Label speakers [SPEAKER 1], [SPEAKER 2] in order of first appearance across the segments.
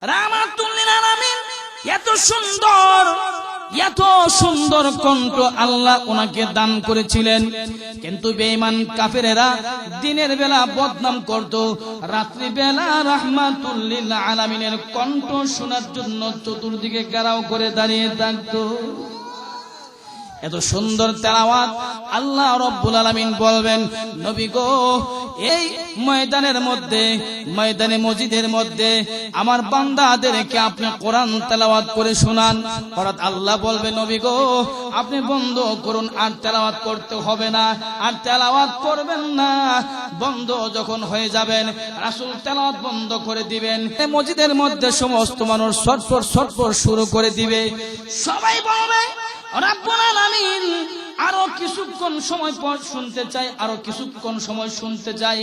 [SPEAKER 1] রাহমাতুল লিল আলামিন। এত সুন্দর কণ্ঠ আল্লাহ ওনাকে দান করেছিলেন, কিন্তু বেঈমান কাফেরেরা দিনের বেলা বদনাম করত, রাত্রি বেলা রাহমাতুল লিল আলামিনের কণ্ঠ শোনার জন্য চতুর্দিকে ঘেরাও করে দাঁড়িয়ে থাকতো। এত সুন্দর তেলাওয়াত আল্লাহ রব্বুল আলামিন বলবেন, নবী গো, এই ময়দানে মসজিদের মধ্যে আমার বান্দাদেরকে আপনি কোরআন তেলাওয়াত করে শোনান। হঠাৎ আল্লাহ বলবে, নবী গো, আপনি বন্ধ করুন, আর তেলাওয়াত করতে হবে না, আর তেলাওয়াত করবেন না। বন্ধ যখন হয়ে যাবেন, রাসূল তেলাওয়াত বন্ধ করে দিবেন। মসজিদের মধ্যে সমস্ত মানুষ ছটফট শুরু করে দিবে। সবাই বলবে, রব্বুল আলামিন, আরো কিছুক্ষণ সময় পর শুনতে চাই, আরো কিছুক্ষণ সময় শুনতে চাই,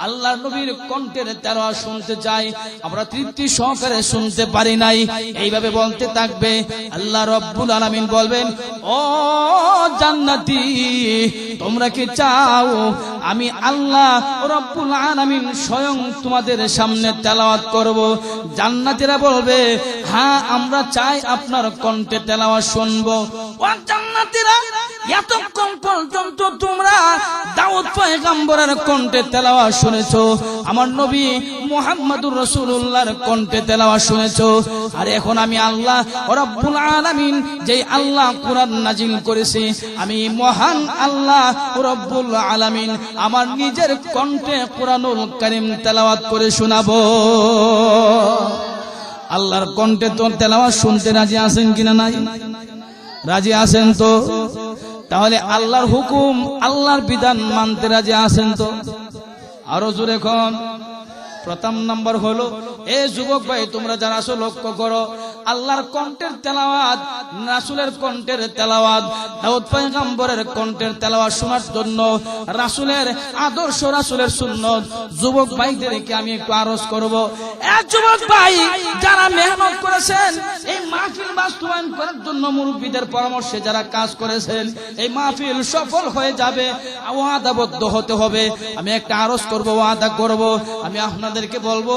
[SPEAKER 1] আল্লাহর নবীর কণ্ঠের তেলাওয়াত শুনতে চাই, আমরা তৃপ্তি সহকারে শুনতে পারি নাই। এইভাবে বলতে থাকবে। আল্লাহ রব্বুল আলামিন বলবেন, ও জান্নাতি, তোমরা কি চাও আমি আল্লাহ রব্বুল আলামিন স্বয়ং তোমাদের সামনে তেলাওয়াত করব? জান্নাতীরা বলবে, হ্যাঁ, আমরা চাই আপনার কণ্ঠে তেলাওয়াত শুনবো। ও জান্নাতীরা, এতক্ষণ পর্যন্ত তোমরা দাউদ পয়গম্বরের কণ্ঠে তেলাওয়াত শুনেছো, আমার নবী মুহাম্মদুর রাসূলুল্লাহর কণ্ঠে তেলাওয়াত শুনেছো, আর এখন আমি আল্লাহ রব্বুল আলামিন, যেই আল্লাহ কুরআন নাজিল করেছে, আমি মহান আল্লাহ রব্বুল আলামিন আমার নিজের কণ্ঠে কুরআনুল কারীম তেলাওয়াত করে শোনাবো। আল্লাহর কণ্ঠে তো তেলাওয়াত শুনতে রাজি আছেন কিনা? নাই? রাজি আছেন তো? তাহলে আল্লাহর হুকুম, আল্লাহর বিধান মানতে রাজি আছেন তো? আরো জোরে কোন। প্রথম নাম্বার হলো, এ যুবক ভাই, তোমরা যারা আছো লক্ষ্য করো, আল্লাহর কণ্ঠের তেলাওয়াত, রাসূলের কণ্ঠের তেলাওয়াত, দাউদ পয়গম্বরের কণ্ঠের তেলাওয়াত শোনার জন্য রাসূলের আদর্শ, রাসূলের সুন্নাত যুবক ভাইদেরকে আমি একটু আরজ করব। এ যুবক ভাই, যারা মেহনত করেছেন এই মাহফিল বাস্তবায়ন করার জন্য, মুরব্বিদের পরামর্শে যারা কাজ করেছেন, এই মাহফিল সফল হয়ে যাবে, ওয়াদাবদ্ধ হতে হবে। আমি একটা আরজ করব, ওয়াদা করব। আমি আপনাদেরকে বলবো,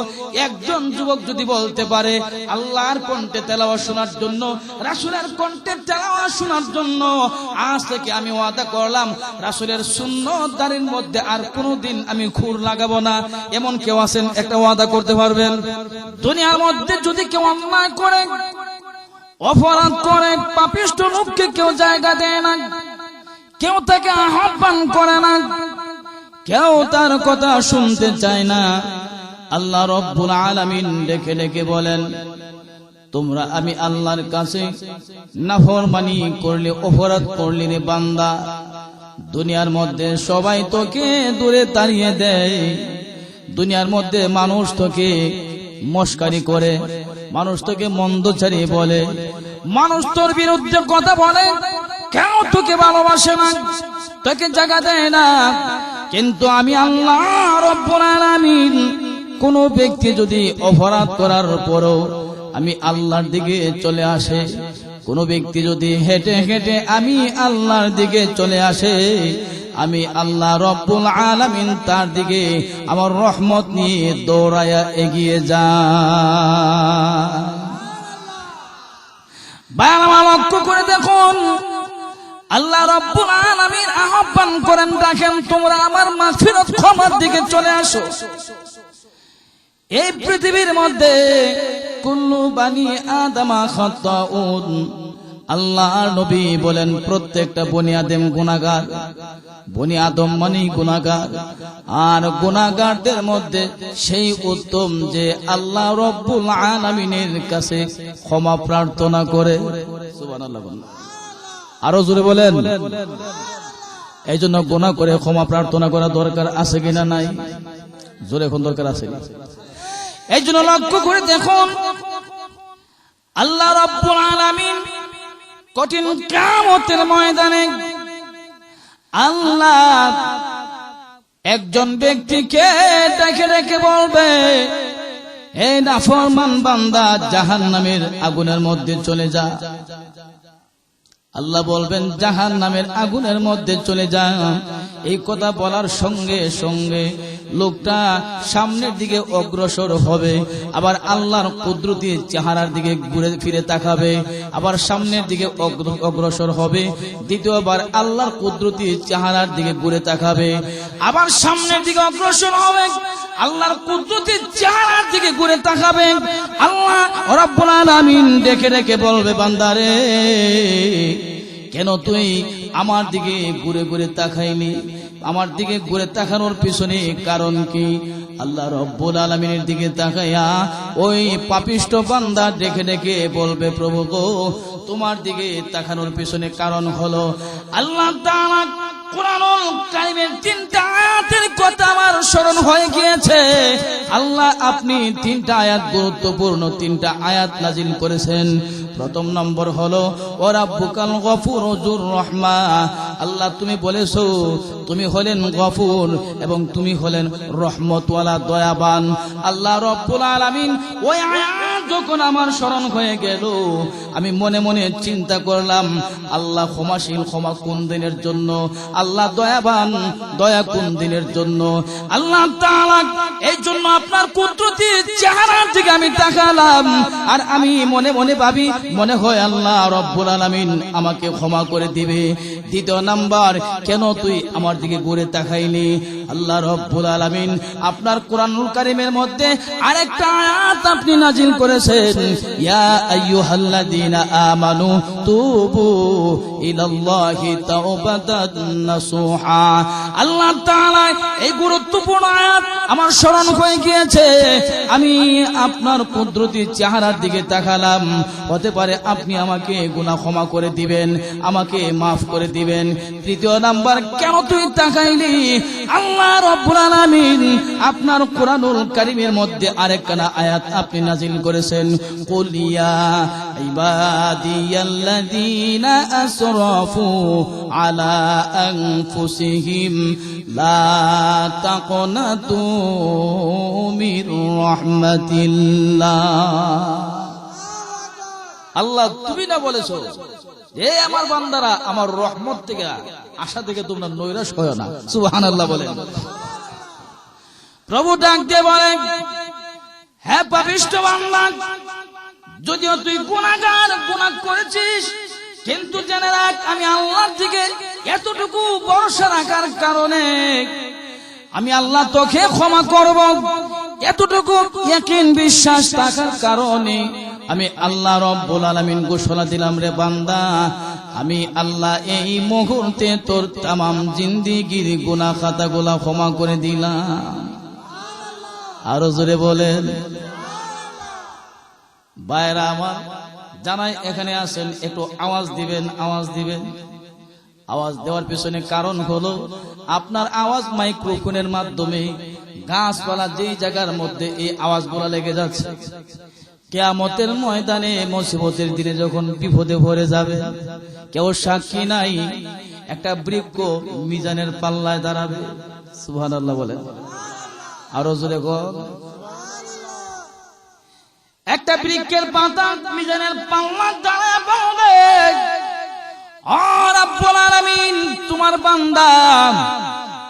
[SPEAKER 1] একজন যুবক যদি বলতে পারে আল্লাহর কণ্ঠে তেলাওয়াত শোনার জন্য, রাসূলের কণ্ঠে তেলাওয়াত শোনার জন্য, আজ থেকে আমি ওয়াদা করলাম রাসূলের সুন্নতদারির মধ্যে আর কোনোদিন আমি খুর লাগাবো না। এমন কেউ আছেন একটা ওয়াদা করতে পারবেন? দুনিয়ার মধ্যে যদি কেউ অন্যায় করে, অপরাধ করে, পাপিষ্ঠ লোককে কেউ জায়গা দেয় না, কেউ তাকে আহ্বান করে না, কেউ তার কথা শুনতে চায় না, আল্লাহ রব্বুল আলামিন ডেকে ডেকে বলেন, তোমরা আমি আল্লাহর কাছে নাফরমানি করলে, অপরাধ করলে রে বান্দা, দুনিয়ার মধ্যে সবাই তোকে দূরে তাড়িয়ে দেয়, দুনিয়ার মধ্যে মানুষ তোকে মস্কারি করে, মানুষ তোকে মন্দচারী বলে, মানুষ তোর বিরুদ্ধে কথা বলে, কেউ তোকে ভালোবাসে না, তোকে জায়গা দেয় না। কিন্তু আমি আল্লাহ রব্বুল আলামিন, কোন ব্যক্তি যদি অপরাধ করার পরও আমি আল্লাহর দিকে চলে আসে, কোন ব্যক্তি যদি হেঁটে হেঁটে আমি আল্লাহর দিকে চলে আসে, আমি আল্লাহ রব্বুল আলামিন তার দিকে আমার রহমত নিয়ে দৌড়ায়া এগিয়ে যায়। বারবার লক্ষ্য করে দেখুন, আল্লাহ রব্বুল আলামিন আহ্বান করেন, দেখেন, তোমরা আমার মাগফিরাত ক্ষমার দিকে চলে আসো। এই পৃথিবীর মধ্যে কুল্লু বানি আদমা খাতাউন, আল্লাহর নবী বলেন প্রত্যেকটা বনি আদম গুনাহগার, বনি আদম মানে গুনাহগার, আর গুনাহগারদের মধ্যে সেই উত্তম যে আল্লাহ রব্বুল আলামিনের কাছে ক্ষমা প্রার্থনা করে। সুবহানাল্লাহ। আরো জোরে বলেন। এই জন্য গুনাহ করে ক্ষমা প্রার্থনা করা দরকার আছে কিনা? নাই? জোরে এখন দরকার আছে। এই জন্য লক্ষ্য করে দেখুন, আল্লাহ রাব্বুল আলামিন কঠিন কিয়ামতের ময়দানে আল্লাহ একজন ব্যক্তিকে ডেকে ডেকে বলবে, হে নাফরমান বান্দা, জাহান্নামের আগুনের মধ্যে চলে যা। আল্লাহ বলবেন জাহান্নামের আগুনের মধ্যে চলে যা। এই কথা বলার সঙ্গে সঙ্গে লোকটা সামনের দিকে অগ্রসর হবে, আবার আল্লাহর কুদরতি চেহারার দিকে ঘুরে ফিরে তাকাবে, আবার সামনের দিকে অগ্রসর হবে, দ্বিতীয়বার আল্লাহর কুদরতি চেহারার দিকে ঘুরে তাকাবে, আবার সামনের দিকে অগ্রসর হবে, আল্লাহর কুদরতি চেহারার দিকে ঘুরে তাকাবে। আল্লাহ রাব্বুল আলামিন দেখে দেখে বলবে, বান্দারে কেন তুই আমার দিকে ঘুরে ঘুরে তাকাইলি? আমার দিকে ঘুরে তাকানোর পিছনে কারণ কি? আল্লাহ রাব্বুল আলামিনের দিকে তাকাইয়া ওই পাপিষ্ঠ বান্দা দেখে দেখে বলবে, প্রভু গো, তোমার দিকে তাকানোর পিছনে কারণ হলো আল্লাহ তাআলা কুরআনুল কারীমের 3টা আয়াতের কথা আমার স্মরণ হয়ে গিয়েছে। আল্লাহ আপনি 3টা আয়াত, গুরুত্বপূর্ণ 3টা আয়াত নাজিল করেছেন। প্রথম নম্বর হলো ওয়া রাব্বুকাল গফুরু যুর রাহমা। আল্লাহ তুমি বলেছো তুমি হলেন গফুর এবং তুমি হলেন রহমতওয়ালা, দয়াবান। আল্লাহ রাব্বুল আলামিন ওই আয়াত যখন আমার স্মরণ হয়ে গেল, আমি মনে মনে চিন্তা করলাম, আল্লাহ ক্ষমাশীল, ক্ষমা কোন দিনের জন্য? আল্লাহ দয়াবান, দয়া কোন দিনের জন্য? আল্লাহ তাআলা এই জন্য আপনার কুদরতি চেহারার দিকে আমি তাকালাম, আর আমি মনে মনে ভাবি, মনে হয় আল্লাহ রাব্বুল আলামিন আমাকে ক্ষমা করে দিবে। দ্বিতীয় নাম্বার, কেন তুই আমার দিকে ঘুরে তাকাইলি? আল্লাহ রাব্বুল আলামিন আপনার কোরআনুল কারীমের মধ্যে আরেকটা আয়াত আপনি নাজিল করেছেন, ইয়া আইয়ুহাল্লাযীনা আমানু তুবু ইলাল্লাহি তাওবাতান নাসুহা। আল্লাহ তাআলা এই গুরুত্বপূর্ণ আয়াত আমার স্মরণ হয়ে গিয়েছে। আমি আপনার কুদরতি চেহারার দিকে তাকালাম, হতে পারে আপনি আমাকে গুনাহ ক্ষমা করে দিবেন, আমাকে মাফ করে দিবেন। তৃতীয় নাম্বার, কেন তুই তাকাইলি? আল্লাহ রাব্বুল আলামিন আপনার কোরআনুল কারীমের মধ্যে আরেকখানা আয়াত আপনি নাজিল করেছেন, কুল ইয়া ইবাদিয়াল্লাযীনা আসরাফু আলা আনফুসিহিম লা তাকনাতু মির রাহমাতিল্লাহ। আল্লাহ তুমি না বলেছো এ আমার বান্দারা আমার রহমত থেকে, আশা থেকে তোমরা নৈরাশ হয় না। সুবহানাল্লাহ বলেন। প্রভু ডাক দিয়ে বলেন, হে পাপিষ্ঠ বান্দা, যদিও তুই গুনাহগার, গুনাহ করেছিস, কিন্তু জেনে রাখ আমি আল্লাহর দিকে এতটুকু ভরসা রাখার কারণে আমি আল্লাহ তোকে ক্ষমা করব। এতটুকু ইয়াকিন, বিশ্বাস থাকার কারণে আমি আল্লাহ রাব্বুল আলামিন ঘোষণা দিলাম, রে বান্দা, আমি আল্লাহ এই মুহূর্তে তোর তামাম জিন্দেগীর গুনাহ খাতাগুলো ক্ষমা করে দিলাম। আরো জোরে বলেন। ভাইরা আমার, জানাই এখানে আছেন, একটু আওয়াজ দিবেন, আওয়াজ দিবেন। আওয়াজ দেওয়ার পিছনে কারণ হলো আপনার আওয়াজ মাইক্রোফোনের মাধ্যমে গাছপালা যেই জায়গার মধ্যে এই আওয়াজগুলো লেগে যাচ্ছে, কিয়ামতের ময়দানে মুসিবতের দিনে যখন বিপদে ভরে যাবে, কেউ সাক্ষী নাই, একটা বৃক্ষ মিজানের পাল্লায় দাঁড়াবে। সুবহানাল্লাহ বলেন। আরো জোরে বল। একটা বৃক্ষের পাতা মিজানের পাল্লায় দাঁড়ায় বলবে, ও রাব্বুল আলামিন, তোমার বান্দা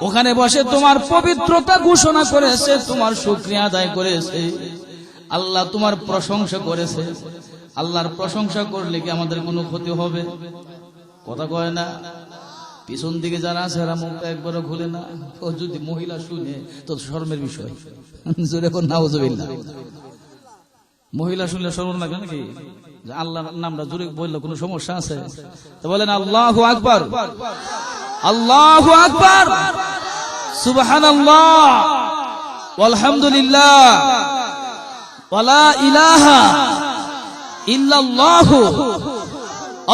[SPEAKER 1] ওখানে বসে তোমার পবিত্রতা ঘোষণা করেছে, তোমার শুকরিয়া আদায় করেছে, আল্লাহ তোমার প্রশংসা করেছে। আল্লাহর প্রশংসা করলে কি আমাদের কোনো ক্ষতি হবে? কথা কয় না। পিছন দিকে যারা আছে এরা মুখটা একবারও খুলে না। ও যদি মহিলা শুনে তো শরমের বিষয়। জোরে কোন নাউজুবিল্লাহ। মহিলা শুনলে শরম লাগে নাকি? আল্লাহর নামটা জোরে বললে কোনো সমস্যা আছে? তো বলেন আল্লাহু আকবার, আল্লাহু আকবার, সুবহানাল্লাহ, আলহামদুলিল্লাহ, ওয়ালা ইলাহা ইল্লাল্লাহু,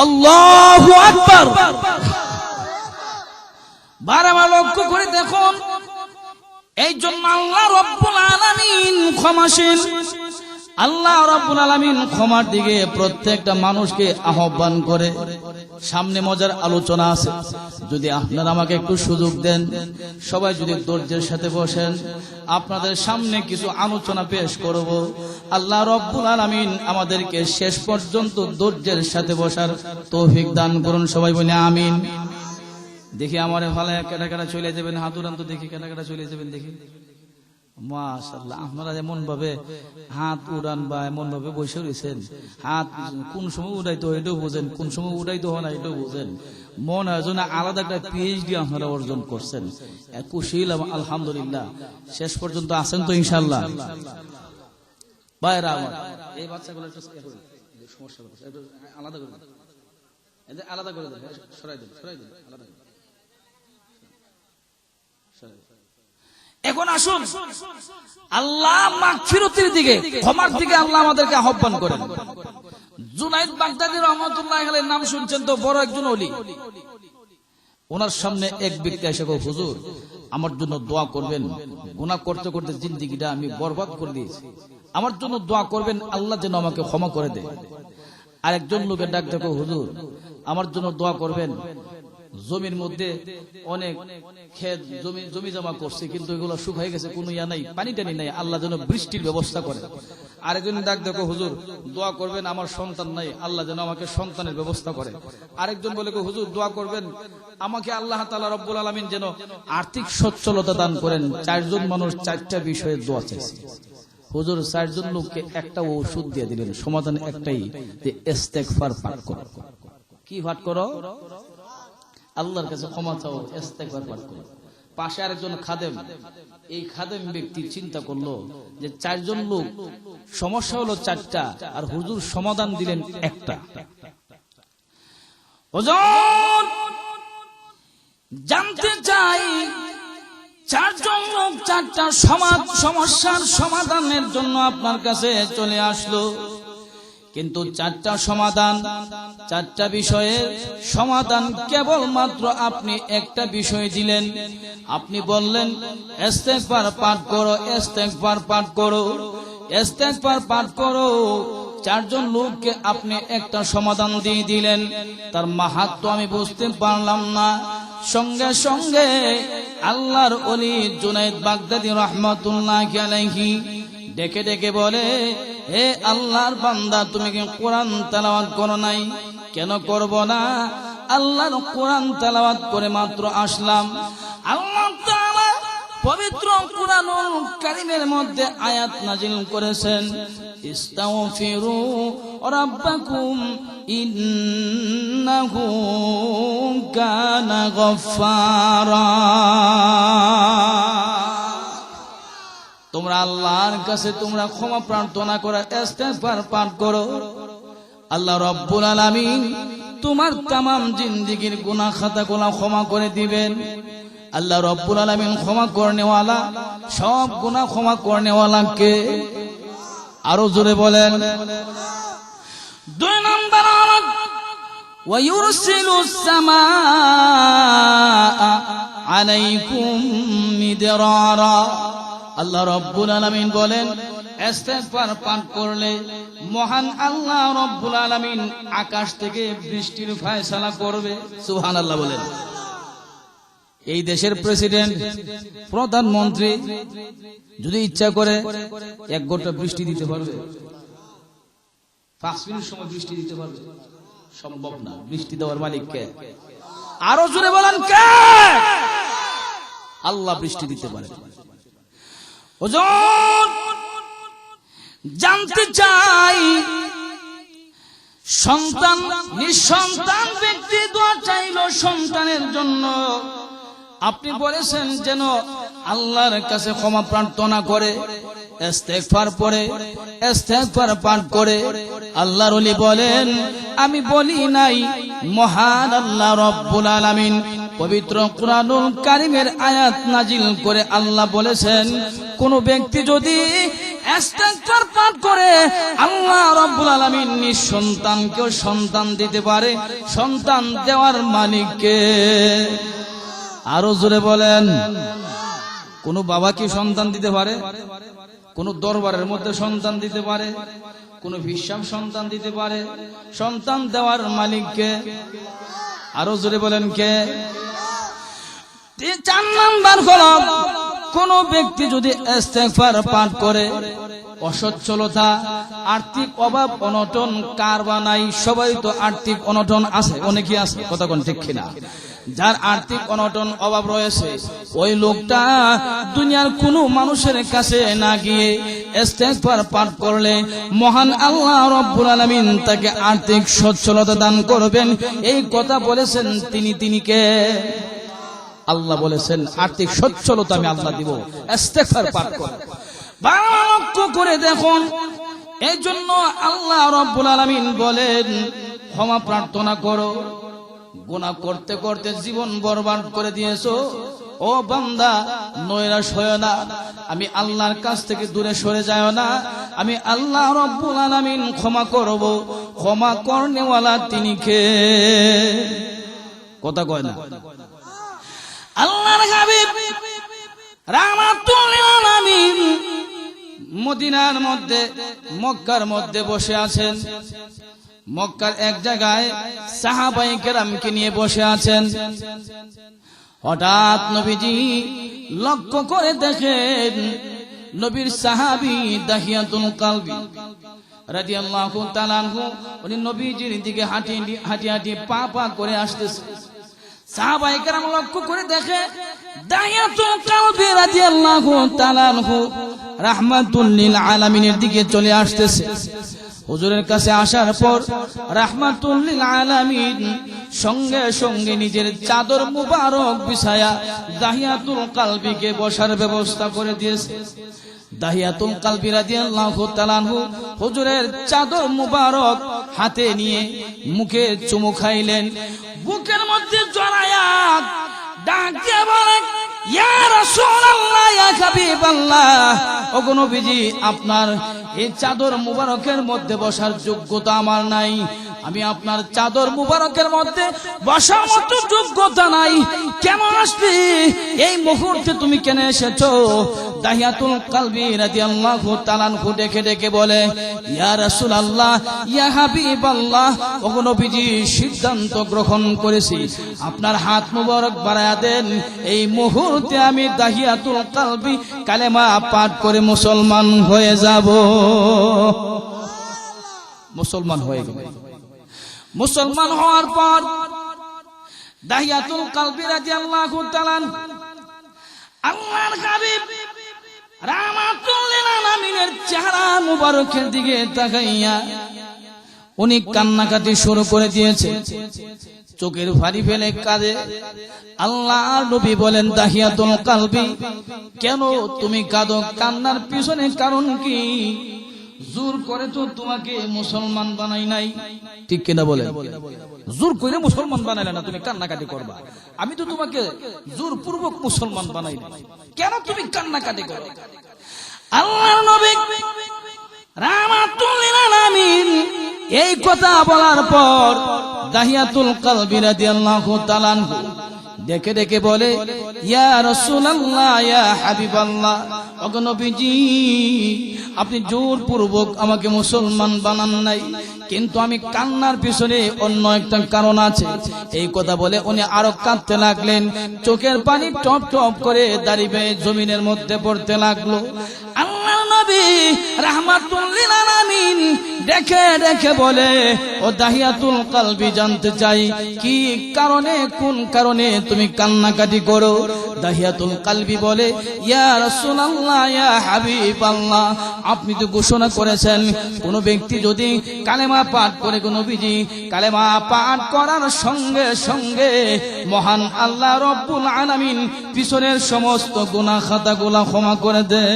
[SPEAKER 1] আল্লাহু আকবার। বারবার লক্ষ্য করে দেখুন, এই জন্য আল্লাহ রাব্বুল আলামিন ক্ষমাশীল। আল্লাহ রাব্বুল আলামিন ক্ষমার দিকে প্রত্যেকটা মানুষকে আহ্বান করে। সামনে মজার আলোচনা আছে, যদি আপনারা আমাকে একটু সুযোগ দেন, সবাই যদি ধৈর্যের সাথে বসেন, আপনাদের সামনে কিছু আলোচনা পেশ করব। আল্লাহ রব্বুল আলামিন আমাদেরকে শেষ পর্যন্ত ধৈর্যের সাথে বসার তৌফিক দান করুন, সবাই বলে আমিন। দেখি আমার ভালো কেটা কেটা চলে যাবেন, হাত উড়ান তো দেখি, কেটা কেটা চলে যাবেন দেখি। মাশাআল্লাহ, আপনারা এমন ভাবে হাত উড়ান বা এমন ভাবে বসে রয়েছেন, হাত কোন সময় উড়াইতে হয় এটাও বোঝেন, কোন সময় উড়াইতে হয় না এটাও বোঝেন। মনে হয় যেন আলাদা একটা পিএইচডি আপনারা অর্জন করছেন। খুশি হলাম, আলহামদুলিল্লাহ। শেষ পর্যন্ত আছেন তো ইনশাআল্লাহ? ভাইরা আমার, এই বাচ্চাগুলো একটু সমস্যা করছে, আলাদা করে দেন, আলাদা করে দেন, সরাই দেন, সরাই দেন, আলাদা করে। এখন আসুন আল্লাহ মাগফিরাতের দিকে, ক্ষমার দিকে আল্লাহ আমাদেরকে আহ্বান করেন। জুনাইদ বাগদাদী রহমাতুল্লাহ আলাইহির নাম শুনছেন তো, বড় একজন ওলি। ওনার সামনে এক ব্যক্তি এসে কয়, হুজুর আমার জন্য দোয়া করবেন, গুনাহ করতে করতে জিন্দেগিটা আমি বরবাদ করে দিয়েছি, আমার জন্য দোয়া করবেন, আল্লাহ যেন আমাকে ক্ষমা করে দেয়। আরেকজন লোকের ডাক দেখো, হুজুর আমার জন্য দোয়া করবেন, জমির মধ্যে অনেক ক্ষেত জমি জমা করছে, কিন্তু এগুলো শুকাই গেছে, কোনো ইয়া নাই, পানি টানি নাই, আল্লাহ যেন বৃষ্টির ব্যবস্থা করে। আরেকজন ডাক দেখো, হুজুর দোয়া করবেন, আমার সন্তান নাই, আল্লাহ যেন আমাকে সন্তানের ব্যবস্থা করে। আরেকজন বলে, হুজুর দোয়া করবেন, আমাকে আল্লাহ তাআলা রব্বুল আলামিন যেন আর্থিক সচ্ছলতা দান করেন। চারজন মানুষ চারটা বিষয়ে দোয়া চাইছে। হুজুর চারজন লোককে একটা ওষুধ দিয়ে দিলেন, সমাধান একটাই, যে ইস্তেগফার পাঠ করো। কি পাঠ করো? আল্লাহর কাছে ক্ষমা চাও, ইস্তেগফার পাঠ করো। পাশে আরেকজন খাদেম, এই খাদেম ব্যক্তি চিন্তা করলো যে চারজন লোক সমস্যা হলো চারটা, আর হুজুর সমাধান দিলেন একটা। হুজুর জানতে চাই, চারজন লোক চারটা সমস্যার সমাধানের জন্য আপনার কাছে চলে আসলো, কিন্তু চারটা সমাধান, চারটা বিষয়ের সমাধান কেবলমাত্র আপনি একটা বিষয় দিলেন। আপনি বললেন ইস্তেগফার পাঠ করো, ইস্তেগফার পাঠ করো, ইস্তেগফার পাঠ করো। চারজন লোককে আপনি একটা সমাধান দিয়ে দিলেন, তার মাহাত্ম্য আমি বুঝতে পারলাম না। সঙ্গে সঙ্গে আল্লাহর ওলি জুনাইদ বাগদাদী রাহমাতুল্লাহি আলাইহি ডেকে ডেকে বলে, হে আল্লাহর বান্দা, তুমি কি কোরআন তেলাওয়াত করো নাই? কেন করব না? আল্লাহর কোরআন তেলাওয়াত করে মাত্র আসলাম। আল্লাহ তাআলা পবিত্র কোরআনুল কারীমের মধ্যে আয়াত নাজিল করেছেন, ইস্তাগফিরু রাব্বাকুম ইন্নাহু কানা গফফারা। তোমরা আল্লাহর কাছে তোমরা ক্ষমা প্রার্থনা করো, ইস্তেগফার পাঠ করো। আল্লাহ রব্বুল আলামিন তোমার তামাম জিন্দেগীর গুনাহ খাতাগুলো ক্ষমা করে দিবেন। আল্লাহ রব্বুল আলামিন ক্ষমা করনেওয়ালা, সব গুনাহ ক্ষমা করনেওয়ালা কে? আরো জোরে বলেন। দুই নম্বর আয়াত, ওয়া ইউরসিলুস সামাআ আলাইকুম মিদরারা। আল্লাহ রব্বুল আলামিন বলেন, ইস্তেগফার পাঠ করলে মহান আল্লাহ রব্বুল আলামিন আকাশ থেকে বৃষ্টির ফয়সালা করবে। সুবহানাল্লাহ বলেন। এই দেশের প্রেসিডেন্ট, প্রধানমন্ত্রী যদি ইচ্ছা করে এক ঘন্টা বৃষ্টি দিতে পারবে, 5 মিনিট সময় বৃষ্টি দিতে পারবে? সম্ভব না। বৃষ্টি দেওয়ার মালিক কে? আরো জোরে বলেন কে? আল্লাহ বৃষ্টি দিতে পারে। হুজুর জানতে চাই, সন্তান নিঃসন্তান ব্যক্তি দোয়া চাইলো সন্তানের জন্য, আপনি বলেছেন যেন আল্লাহর কাছে ক্ষমা প্রার্থনা করে, ইস্তেগফার পড়ে, ইস্তেগফার পাঠ করে। আল্লাহর ওলি বলেন, আমি বলি নাই, মহান আল্লাহ রব্বুল আলামিন পবিত্র কোরআনুল কারীমের আয়াত নাজিল করে আল্লাহ বলেছেন, কোন ব্যক্তি যদি ইস্তেগফার পাঠ করে আল্লাহ রব্বুল আলামিন নিঃসন্তানকেও সন্তান দিতে পারে। সন্তান দেওয়ার মালিক কে? আরো জোরে বলেন। কোন বাবা কি সন্তান দিতে পারে? কোন দরবারের মধ্যে সন্তান দিতে পারে? কোন ভিসাম সন্তান দিতে পারে? সন্তান দেওয়ার মালিককে? আরো জোরে বলেন কে? 4 নাম্বার হলো কোন ব্যক্তি যদি ইস্তেগফার পাঠ করে, অসচ্ছলতা, আর্থিক অভাব অনটন কার বা নাই? সবাই তো আর্থিক অনটন আছে, অনেকেই আছে, কথা কোন ঠিক কিনা? যার আর্থিক অনটন অভাব রয়েছে, ওই লোকটা দুনিয়ার কোনো মানুষের কাছে না গিয়ে ইস্তেগফার পাঠ করলে মহান আল্লাহ রব্বুল আলামিন তাকে আর্থিক সচ্ছলতা দান করবেন। এই কথা বলেছেন তিনি কে? আল্লাহ বলেছেন আর্থিক সচ্ছলতা আমি আল্লাহ দিব ইস্তেগফার পাঠ করে। লক্ষ্য করে দেখুন, এই জন্য আল্লাহ রব্বুল আলামিন বলেন ক্ষমা প্রার্থনা করো। গুনাহ করতে করতে জীবন বরবাদ করে দিয়েছো, ও বান্দা নৈরাশ হয় না, আমি আল্লাহর কাছ থেকে দূরে সরে যায় না, আমি আল্লাহ রব্বুল আলামিন ক্ষমা করব। ক্ষমা করনেওয়ালা তিনি কে? কথা কয় না। আল্লাহর হাবিব রাহমাতুল লিল আলামিন মদিনার মধ্যে, মক্কার মধ্যে বসে আছেন। মক্কার এক জায়গায় সাহাবায়ে কেরামকে নিয়ে বসে আছেন। হঠাৎ নবীজি লক্ষ্য করে দেখেন নবীর সাহাবী দাহিয়াতুল কালবি রাদিয়াল্লাহু তাআলা আনহু উনি নবীজির দিকে হাঁটি পা করে আসতেছে। সাহাবায়ে কেরাম লক্ষ্য করে দেখে দাহিয়াতুল কালবি রাদিয়াল্লাহু তাআলা আনহু রাহমাতুল লিল আলামিনের দিকে চলে আসতেছে। হুজুরের কাছে আসার পর রাহমাতুল লিল আলামিন সঙ্গে সঙ্গে নিজের চাদর মুবারক বিছায়া দাহিয়াতুল কালবিকে বসার ব্যবস্থা করে দিয়েছে। দাহিয়াতুল কালবি রাদিয়াল্লাহু তাআলা আনহু হুজুরের চাদর মুবারক হাতে নিয়ে মুখে চুমু খাইলেন, বুকের মধ্যে জড়ায়া ডাক দিয়ে বলেন, ইয়া রাসূলুল্লাহ, ইয়া হাবিবাল্লাহ, ওগো নবীজি, আপনার এই চাদর মুবারকের মধ্যে বসার যোগ্যতা আমার নাই। আমি আপনার চাদর মুবারকের মধ্যে বসার মতো যোগ্যতা নাই। কেমন আসলি? এই মুহূর্তে তুমি কেন এসেছো? দাহিয়াতুল কালবি রাদিয়াল্লাহু তাআলা আনহু ডেকে বলে, ইয়া রাসূলুল্লাহ, ইয়া হাবিবাল্লাহ, ওগো নবীজি, সিদ্ধান্ত গ্রহণ করেছি, আপনার হাত মুবারক বাড়ায়া দেন। এই মুহূর্তে আমি দাহিয়াতুল কালবি কালেমা পাঠ করে মুসলমান হয়ে যাব। মুসলমান হয়ে গেল। মুসলমান হওয়ার পর দাহিয়াতুল কালবি রাদিয়াল্লাহু তাআলা আল্লাহর হাবিব রাহমাতুল লিল আলামিনের চেহারা মুবারকের দিকে তাকাইয়া উনি কান্নাকাটি শুরু করে দিয়েছে। চোখের ভারি ফেলে কাঁদে। আল্লাহর নবী বলেন, দাহিয়াতুল কালবি, কেন তুমি কাঁদো? কান্নার পিছনে কারণ কি? জোর করে তো তোমাকে মুসলমান বানাই নাই, ঠিক কিনা বলেন? জোর করে মুসলমান বানাইলে না, তুমি কান্নাকাটি করবা। আমি তো তোমাকে জোর পূর্বক মুসলমান বানাই নাই, কেন তুমি কান্নাকাটি করো? আল্লাহর নবী রাহমাতুল লিল আলামিন এই কথা বলার পর দাহিয়াতুল কালবি রাদিয়াল্লাহু তাআলা আনহু ডেকে বলে, ইয়া রাসূলুল্লাহ, ইয়া হাবিবাল্লাহ, ওগো নবীজি, আপনি জোরপূর্বক আমাকে মুসলমান বানান নাই, কিন্তু আমি কান্নার পিছনে অন্য একটা কারণ আছে। এই কথা বলে উনি আরো কাঁদতে লাগলেন। চোখের পানি টপ টপ করে দাঁড়িয়ে জমিনের মধ্যে পড়তে লাগলো। আল্লাহর নবী রাহমাতুল লিল আলামিন ডেকে বলে, ও দাহিয়াতুল কালবি, জানতে চাই কি কারণে, কোন কারণে তুমি কান্নাকাটি করো? দাহিয়াতুল কালবি বলে, ইয়া রাসূলুল্লাহ, ইয়া হাবিবাল্লাহ, আপনি তো ঘোষণা করেছেন কোন ব্যক্তি যদি কালেমা পাঠ করে, কোন নবীজি কালেমা পাঠ করার সঙ্গে সঙ্গে মহান আল্লাহ রব্বুল আলামিন পিছনের সমস্ত গুনাহ খাতাগুলো ক্ষমা করে দেয়।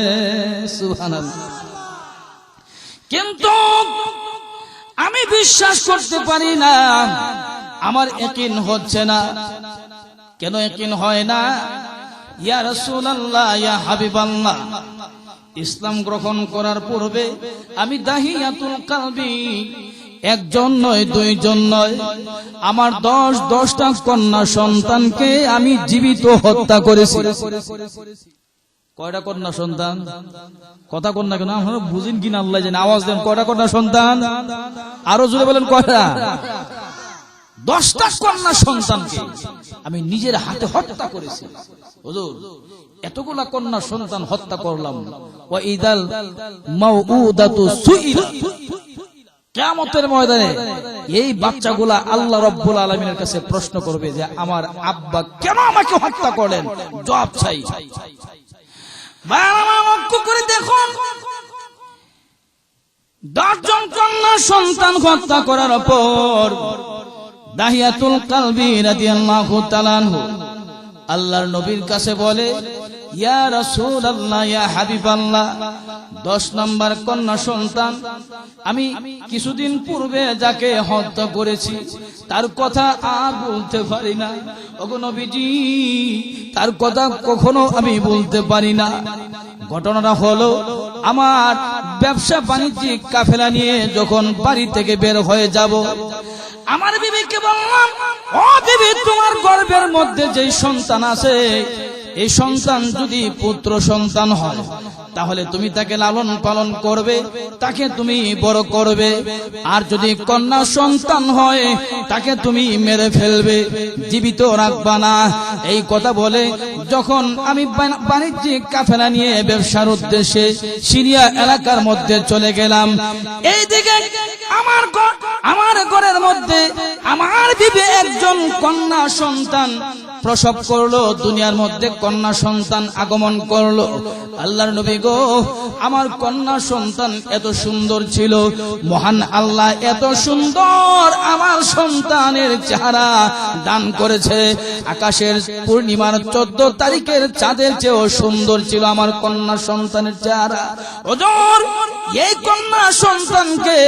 [SPEAKER 1] সুবহানাল্লাহ। কিন্তু আমি বিশ্বাস করতে পারি না, আমার ইয়াকিন হচ্ছে না। কেন ইয়াকিন হয় না? ইয়া রাসূলুল্লাহ, ইয়া হাবিবাল্লাহ, ইসলাম গ্রহণ করার পূর্বে আমি দাহিয়াতুল কালবি একজন নয়, দুইজন নয়, আমার 10টা কন্যা সন্তানকে আমি জীবিত হত্যা করেছি। কয়টা কন্যা সন্তান? কথা কন্যা কেন আপনারা বুঝেন কিনা আল্লাহ জানে, আওয়াজ দেন। কয়টা কন্যা সন্তান? আরো জোরে বলেন কয়টা? 10টা কন্যা সন্তানকে আমি নিজের হাতে হত্যা করেছি। হুজুর, এতগুলা কন্যা সন্তান হত্যা করলাম। ওয়া ইদাল মাউউদাতু সুইলাত, কিয়ামতের ময়দানে এই বাচ্চাগুলা আল্লাহ রাব্বুল আলামিনের কাছে প্রশ্ন করবে যে আমার আব্বা কেন আমাকে হত্যা করলেন, জবাব চাই। করে দেখুন, 10 জন কন্যা সন্তান হত্যা করার পর দাহিয়াতুল কালবি রাদিয়াল্লাহু তাআলা আনহু আল্লাহর নবীর কাছে বলে, ইয়া রাসূলুল্লাহ, ইয়া হাবিবাল্লাহ, 10 নম্বর কন্যা সন্তান আমি কিছুদিন পূর্বে যাকে হত্যা করেছি তার কথা আর বলতে পারি না। ওগো নবীজি, তার কথা কখনো আমি বলতে পারি না। ঘটনাটা হলো, আমার ব্যবসা বাণিজ্যিক কাফেলা নিয়ে যখন বাড়ি থেকে বের হয়ে যাব, আমার বিবিকে বললাম, ও বিবি, তোমার গর্ভের মধ্যে যেই সন্তান আছে, এই সন্তান যদি পুত্র সন্তান হয় তাহলে তুমি তাকে লালন পালন করবে, তাকে তুমি বড় করবে। আর যদি কন্যা সন্তান হয় তাকে তুমি মেরে ফেলবে, জীবিত রাখবা না। এই কথা বলে যখন আমি বাণিজ্যিক কাফেলা নিয়ে ব্যবসার উদ্দেশ্যে সিরিয়া এলাকার মধ্যে চলে গেলাম, এইদিকে আমার ঘরের মধ্যে আমার বিবি একজন কন্যা সন্তান প্রসব করলো, দুনিয়ার মধ্যে কন্যা সন্তান আগমন করলো। আল্লাহর নবী গো, আমার কন্যা সন্তান এত সুন্দর ছিল, মহান আল্লাহ এত সুন্দর আমার সন্তানের চেহারা দান করেছে। আকাশের পূর্ণিমার 14 তারিখের চাঁদের চেয়েও সুন্দর ছিল আমার কন্যা সন্তানের চেহারা। ওজোর এই কন্যা সন্তানকে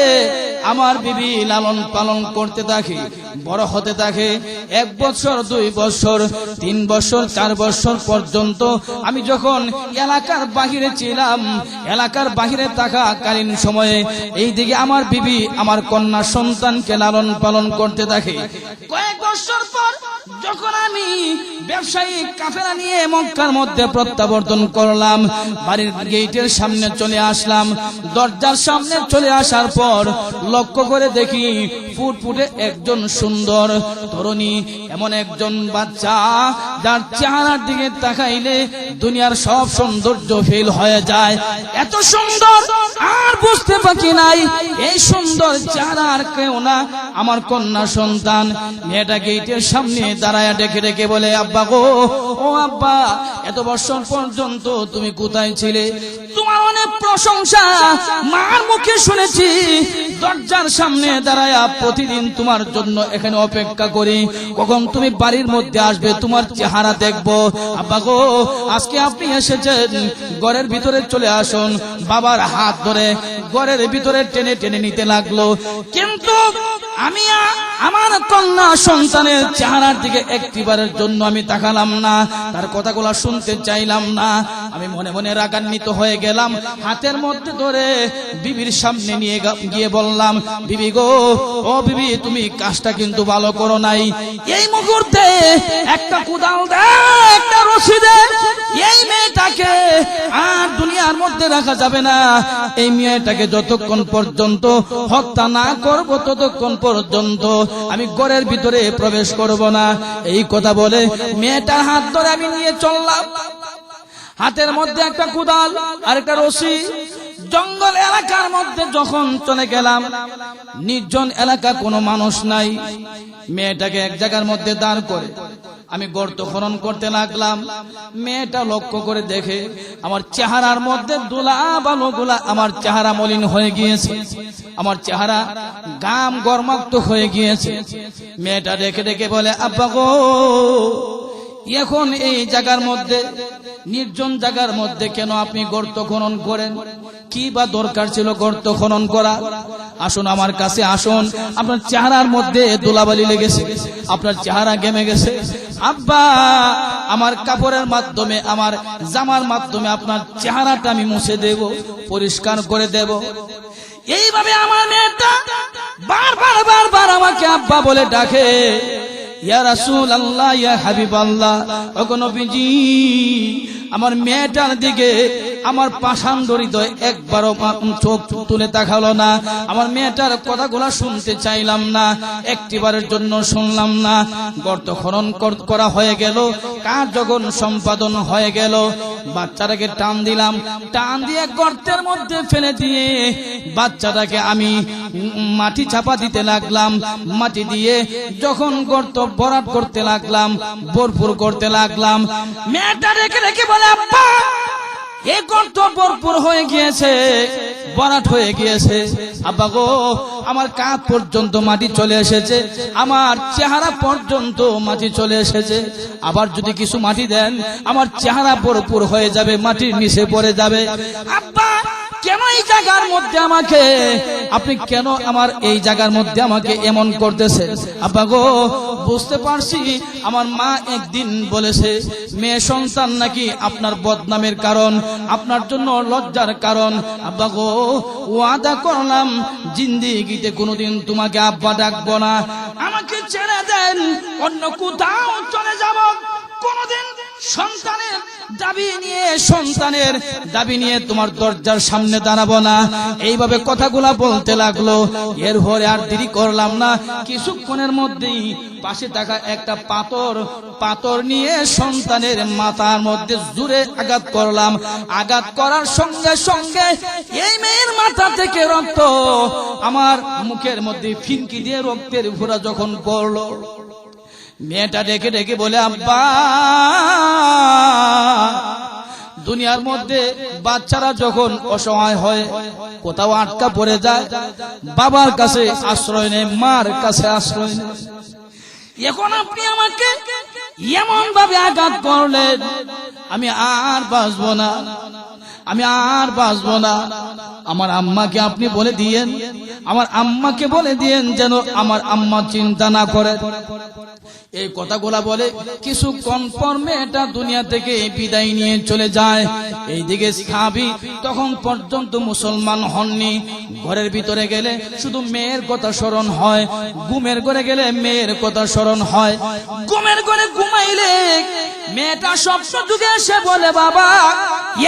[SPEAKER 1] আমার বিবি লালন পালন করতে থাকে, বড় হতে থাকে। 1 বছর, 2 বছর, 3 বছর, 4 বছর পর্যন্ত আমি যখন এলাকার বাহিরে ছিলাম, এলাকার বাহিরে থাকাকালীন সময়ে এইদিকে আমার বিবি আমার কন্যা সন্তানকে লালন পালন করতে থাকে। কয়েক বছর পর যখন আমি ব্যবসায়িক কাফেলা নিয়ে মক্কার মধ্যে প্রত্যাবর্তন করলাম, বাড়ির গেটের সামনে চলে আসলাম। দরজার সামনে চলে আসার পর লক্ষ্য করে দেখি ফুটফুটে একজন সুন্দর তরুণী, এমন একজন বাচ্চা যার চেহারার দিকে তাকাইলে দুনিয়ার সব সৌন্দর্য ফেল হয়ে যায়। এত সুন্দর আর বুঝতে বাকি নাই, এই সুন্দর চেহারা আর কেউ না, আমার কন্যা সন্তান। মেয়েটা গেটের সামনে দাঁড়ায় ডেকে ডেকে বলে, আব্বা গো, ও আব্বা, এত বছর পর্যন্ত তুমি কোথায় ছিলে? তোমার অনেক প্রশংসা মার মুখে শুনেছি, দরজার সামনে দাঁড়ায় প্রতিদিন তোমার জন্য এখানে অপেক্ষা করি, কখন তুমি বাড়ির মধ্যে আসবে, তোমার চেহারা দেখবো। আব্বা গো, আজকে আপনি এসেছেন, ঘরের ভিতরে চলে আসুন। বাবার হাত ধরে ঘরের ভিতরে টেনে টেনে নিতে লাগলো, কিন্তু আমি আমার কন্যা সন্তানের চেহারার দিকে একটিবারের জন্য আমি তাকালাম না, তার কথাগুলো শুনতে চাইলাম না। আমি মনে মনে রাগান্বিত হয়ে গেলাম। হাতের মধ্যে ধরে বিবির সামনে নিয়ে গিয়ে বললাম, বিবি গো, ও বিবি, তুমি কাজটা কিন্তু ভালো করো নাই। এই মুহূর্তে একটা কুদাল দে, একটা রশি দে, এই মেয়েটাকে আর দুনিয়ার মধ্যে রাখা যাবে না। এই মেয়েটাকে যতক্ষণ পর্যন্ত হত্যা না করবো ততক্ষণ পর্যন্ত আমি ঘরের ভিতরে প্রবেশ করব না। এই কথা বলে মেয়েটার হাত ধরে আমি নিয়ে চললাম। হাতের মধ্যে একটা কুদাল আর একটা রশি। জঙ্গল এলাকার মধ্যে যখন চলে গেলাম, নির্জন এলাকা, কোনো মানুষ নাই। মেয়েটাকে এক জায়গার মধ্যে দাঁড় করে আমি গর্ত খনন করতে লাগলাম। মেয়েটা লক্ষ্য করে দেখে আমার চেহারার মধ্যে ধুলা বালুগুলা, আমার চেহারা মলিন হয়ে গিয়েছে, আমার চেহারা গাম গরমাক্ত হয়ে গিয়েছে। মেয়েটা ডেকে ডেকে বলে, আব্বা গো, এখন এই জায়গার মধ্যে, নির্জন জায়গার মধ্যে কেন আপনি গর্ত খনন করেন? কি বা দরকার ছিল গর্ত খনন করা? আসুন, আমার কাছে আসুন, আপনার চেহারার মধ্যে ধুলাবালি লেগেছে, আপনার চেহারা ঘেমে গেছে। আব্বা, আমার কাপড়ের মাধ্যমে, আমার জামার মাধ্যমে আপনার চেহারাটা আমি মুছে দেব, পরিষ্কার করে দেব। এইভাবে আমার মেয়েটা বারবার বারবার আমাকে আব্বা বলে ডাকে। ইয়া রাসূলুল্লাহ, ইয়া হাবিবাল্লাহ, ওগো নবীজি, আমার মেয়েটার দিকে আমার পাষাণ হৃদয় একবারও চোখ তুলে তাকালো না। আমার মেয়েটার কথাগুলো শুনতে চাইলাম না, একটিবারের জন্য শুনলাম না। গর্ত খনন করা হয়ে গেল, কাজ যখন সম্পাদন হয়ে গেল, বাচ্চাটাকে টান দিলাম, টান দিয়ে গর্তের মধ্যে ফেলে দিয়ে বাচ্চাটাকে আমি মাটি চাপা দিতে লাগলাম। মাটি দিয়ে যখন গর্ত ভরাট করতে লাগলাম, ভরপুর করতে লাগলাম, মেয়েটা রেখে রেখে বলে, আব্বা, এই গর্ত ভরপুর হয়ে গিয়েছে, ভরাট হয়ে গিয়েছে। আব্বা গো, আমার কাঁধ পর্যন্ত মাটি চলে এসেছে, আমার চেহারা পর্যন্ত মাটি চলে এসেছে। আবার যদি কিছু মাটি দেন, আমার চেহারা ভরপুর হয়ে যাবে, মাটির নিচে পড়ে যাবে। আব্বা, কেন এই জায়গার মধ্যে আমাকে, আপনি কেন আমার এই জায়গার মধ্যে আমাকে এমন করতেছে? আব্বা গো, বুঝতে পারছি, আমার মা একদিন বলেছে মেয়ে সন্তান নাকি আপনার বদনামের কারণ, আপনার জন্য লজ্জার কারণ। আব্বা গো, ওয়াদা করলাম জিন্দেগিতে কোনোদিন তোমাকে আব্বা ডাকবো না, আমাকে ছেড়ে দেন, অন্য কোথাও চলে যাব, কোনোদিন সন্তানের দাবি নিয়ে তোমার দরজার সামনে দাঁড়াবো না। এইভাবে কথাগুলা বলতে লাগলো। এরপরে আর দেরি করলাম না, কিছুক্ষণের মধ্যেই পাশে থাকা একটা পাথর নিয়ে সন্তানের মাথার মধ্যে জোরে আঘাত করলাম। আঘাত করার সঙ্গে সঙ্গে এই মেয়ের মাথা থেকে রক্ত আমার মুখের মধ্যে ফিনকি দিয়ে রক্তের ফোঁটা যখন পড়লো, মেয়েটা ডেকে ডেকে বলে, আব্বা, দুনিয়ার মধ্যে বাচ্চারা যখন অসহায় হয়, কোথাও আটকা পড়ে যায়, বাবার কাছে আশ্রয় নেয়, মার কাছে আশ্রয় নেয়। এখন আপনি আমাকে এমন ভাবে আঘাত করলেন, আমি আর বাঁচবো না, আমি আর বাঁচবো না। আমার আম্মাকে আপনি বলে দিয়েন, আমার আম্মাকে বলে দিয়েন যেন আমার আম্মা চিন্তা না করে। এই কথাগুলা বলে কিছুক্ষণ পর মেয়েটা দুনিয়া থেকে বিদায় নিয়ে চলে যায়। এইদিকে সাহাবী তখন পর্যন্ত মুসলমান হননি। ঘরের ভিতরে গেলে শুধু মেয়ের কথা স্মরণ হয়, ঘুমের ঘরে গেলে মেয়ের কথা স্মরণ হয়। ঘুমের ঘরে ঘুমাইলে মেয়েটা স্বপ্ন যুগে এসে বলে, বাবা,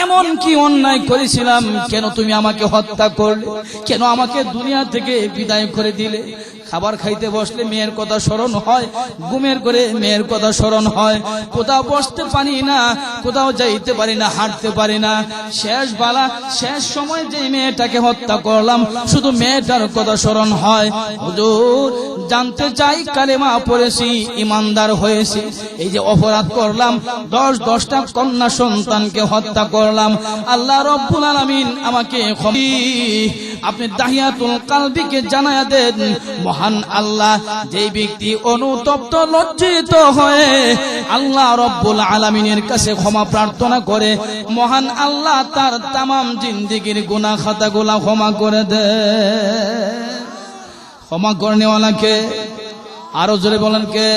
[SPEAKER 1] এমন কি অন্যায় করেছিলাম, কেন তুমি আমাকে হত্যা করলে, কেন আমাকে দুনিয়া থেকে বিদায় করে দিলে? খাবার খাইতে বসলে মেয়ের কথা স্মরণ হয়, ঘুমের করে মেয়ের কথা স্মরণ হয়। কোথাও বসতে পারি না, কোথাও যাইতে পারি না, হাঁটতে পারি না। শেষ সময় যে মেয়েটাকে হত্যা করলাম, শুধু মেয়েটার কথা স্মরণ হয়। হুজুর, জানতে চাই, কালেমা পড়েছি, ইমানদার হয়েছি, এই যে অপরাধ করলাম, 10টা কন্যা সন্তানকে হত্যা করলাম, আল্লাহ রব্বুল আলামিন আমাকে আপনি দাহিয়াতুল কালবিকে জানায়া দেন, মহান আল্লাহ যেই ব্যক্তি অনুতপ্ত লজ্জিত হয়ে আল্লাহ রব্বুল আলামিনের কাছে ক্ষমা প্রার্থনা করে, মহান আল্লাহ তার তামাম জিন্দেগির গুনাহ খাতাগুলো ক্ষমা করে দেয়। ক্ষমা করনেওয়ালাকে আরো জোরে বলেন কে?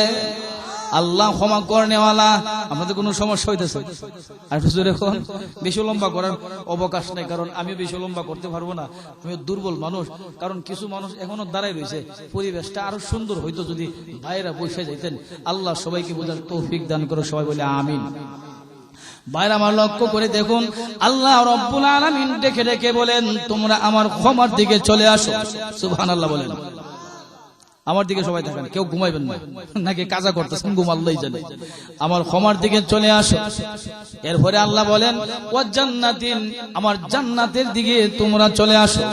[SPEAKER 1] আল্লাহ ক্ষমা করনেওয়ালা। আপনাদের কোনো সমস্যা হইতেছে? আর একটু জোরে কোন। বেশি লম্বা করার অবকাশ নেই, কারণ আমি বেশি লম্বা করতে পারবো না, আমি দুর্বল মানুষ। কারণ কিছু মানুষ এখনো দাঁড়াই রয়েছে, পরিবেশটা আরো সুন্দর হইতো যদি ভাইরা বসে যাইতেন। আল্লাহ সবাইকে বোঝার তৌফিক দান করে, সবাই বলে আমিন। ভাইরা আমার লক্ষ্য করে দেখুন, আল্লাহ রব্বুল আলামিন ডেকে ডেকে বলেন, তোমরা আমার ক্ষমার দিকে চলে আসো। সুবহানাল্লাহ বলেন। আমার দিকে সবাই থাকেন, কেউ ঘুমাইবেন না, নাকি কাজা করতেছেন, ঘুমাল্লাই জানে। আমার ক্ষমার দিকে চলে আসো। এরপরে আল্লাহ বলেন, ওয়া জান্নাতিন, আমার জান্নাতের দিকে তোমরা চলে আসো।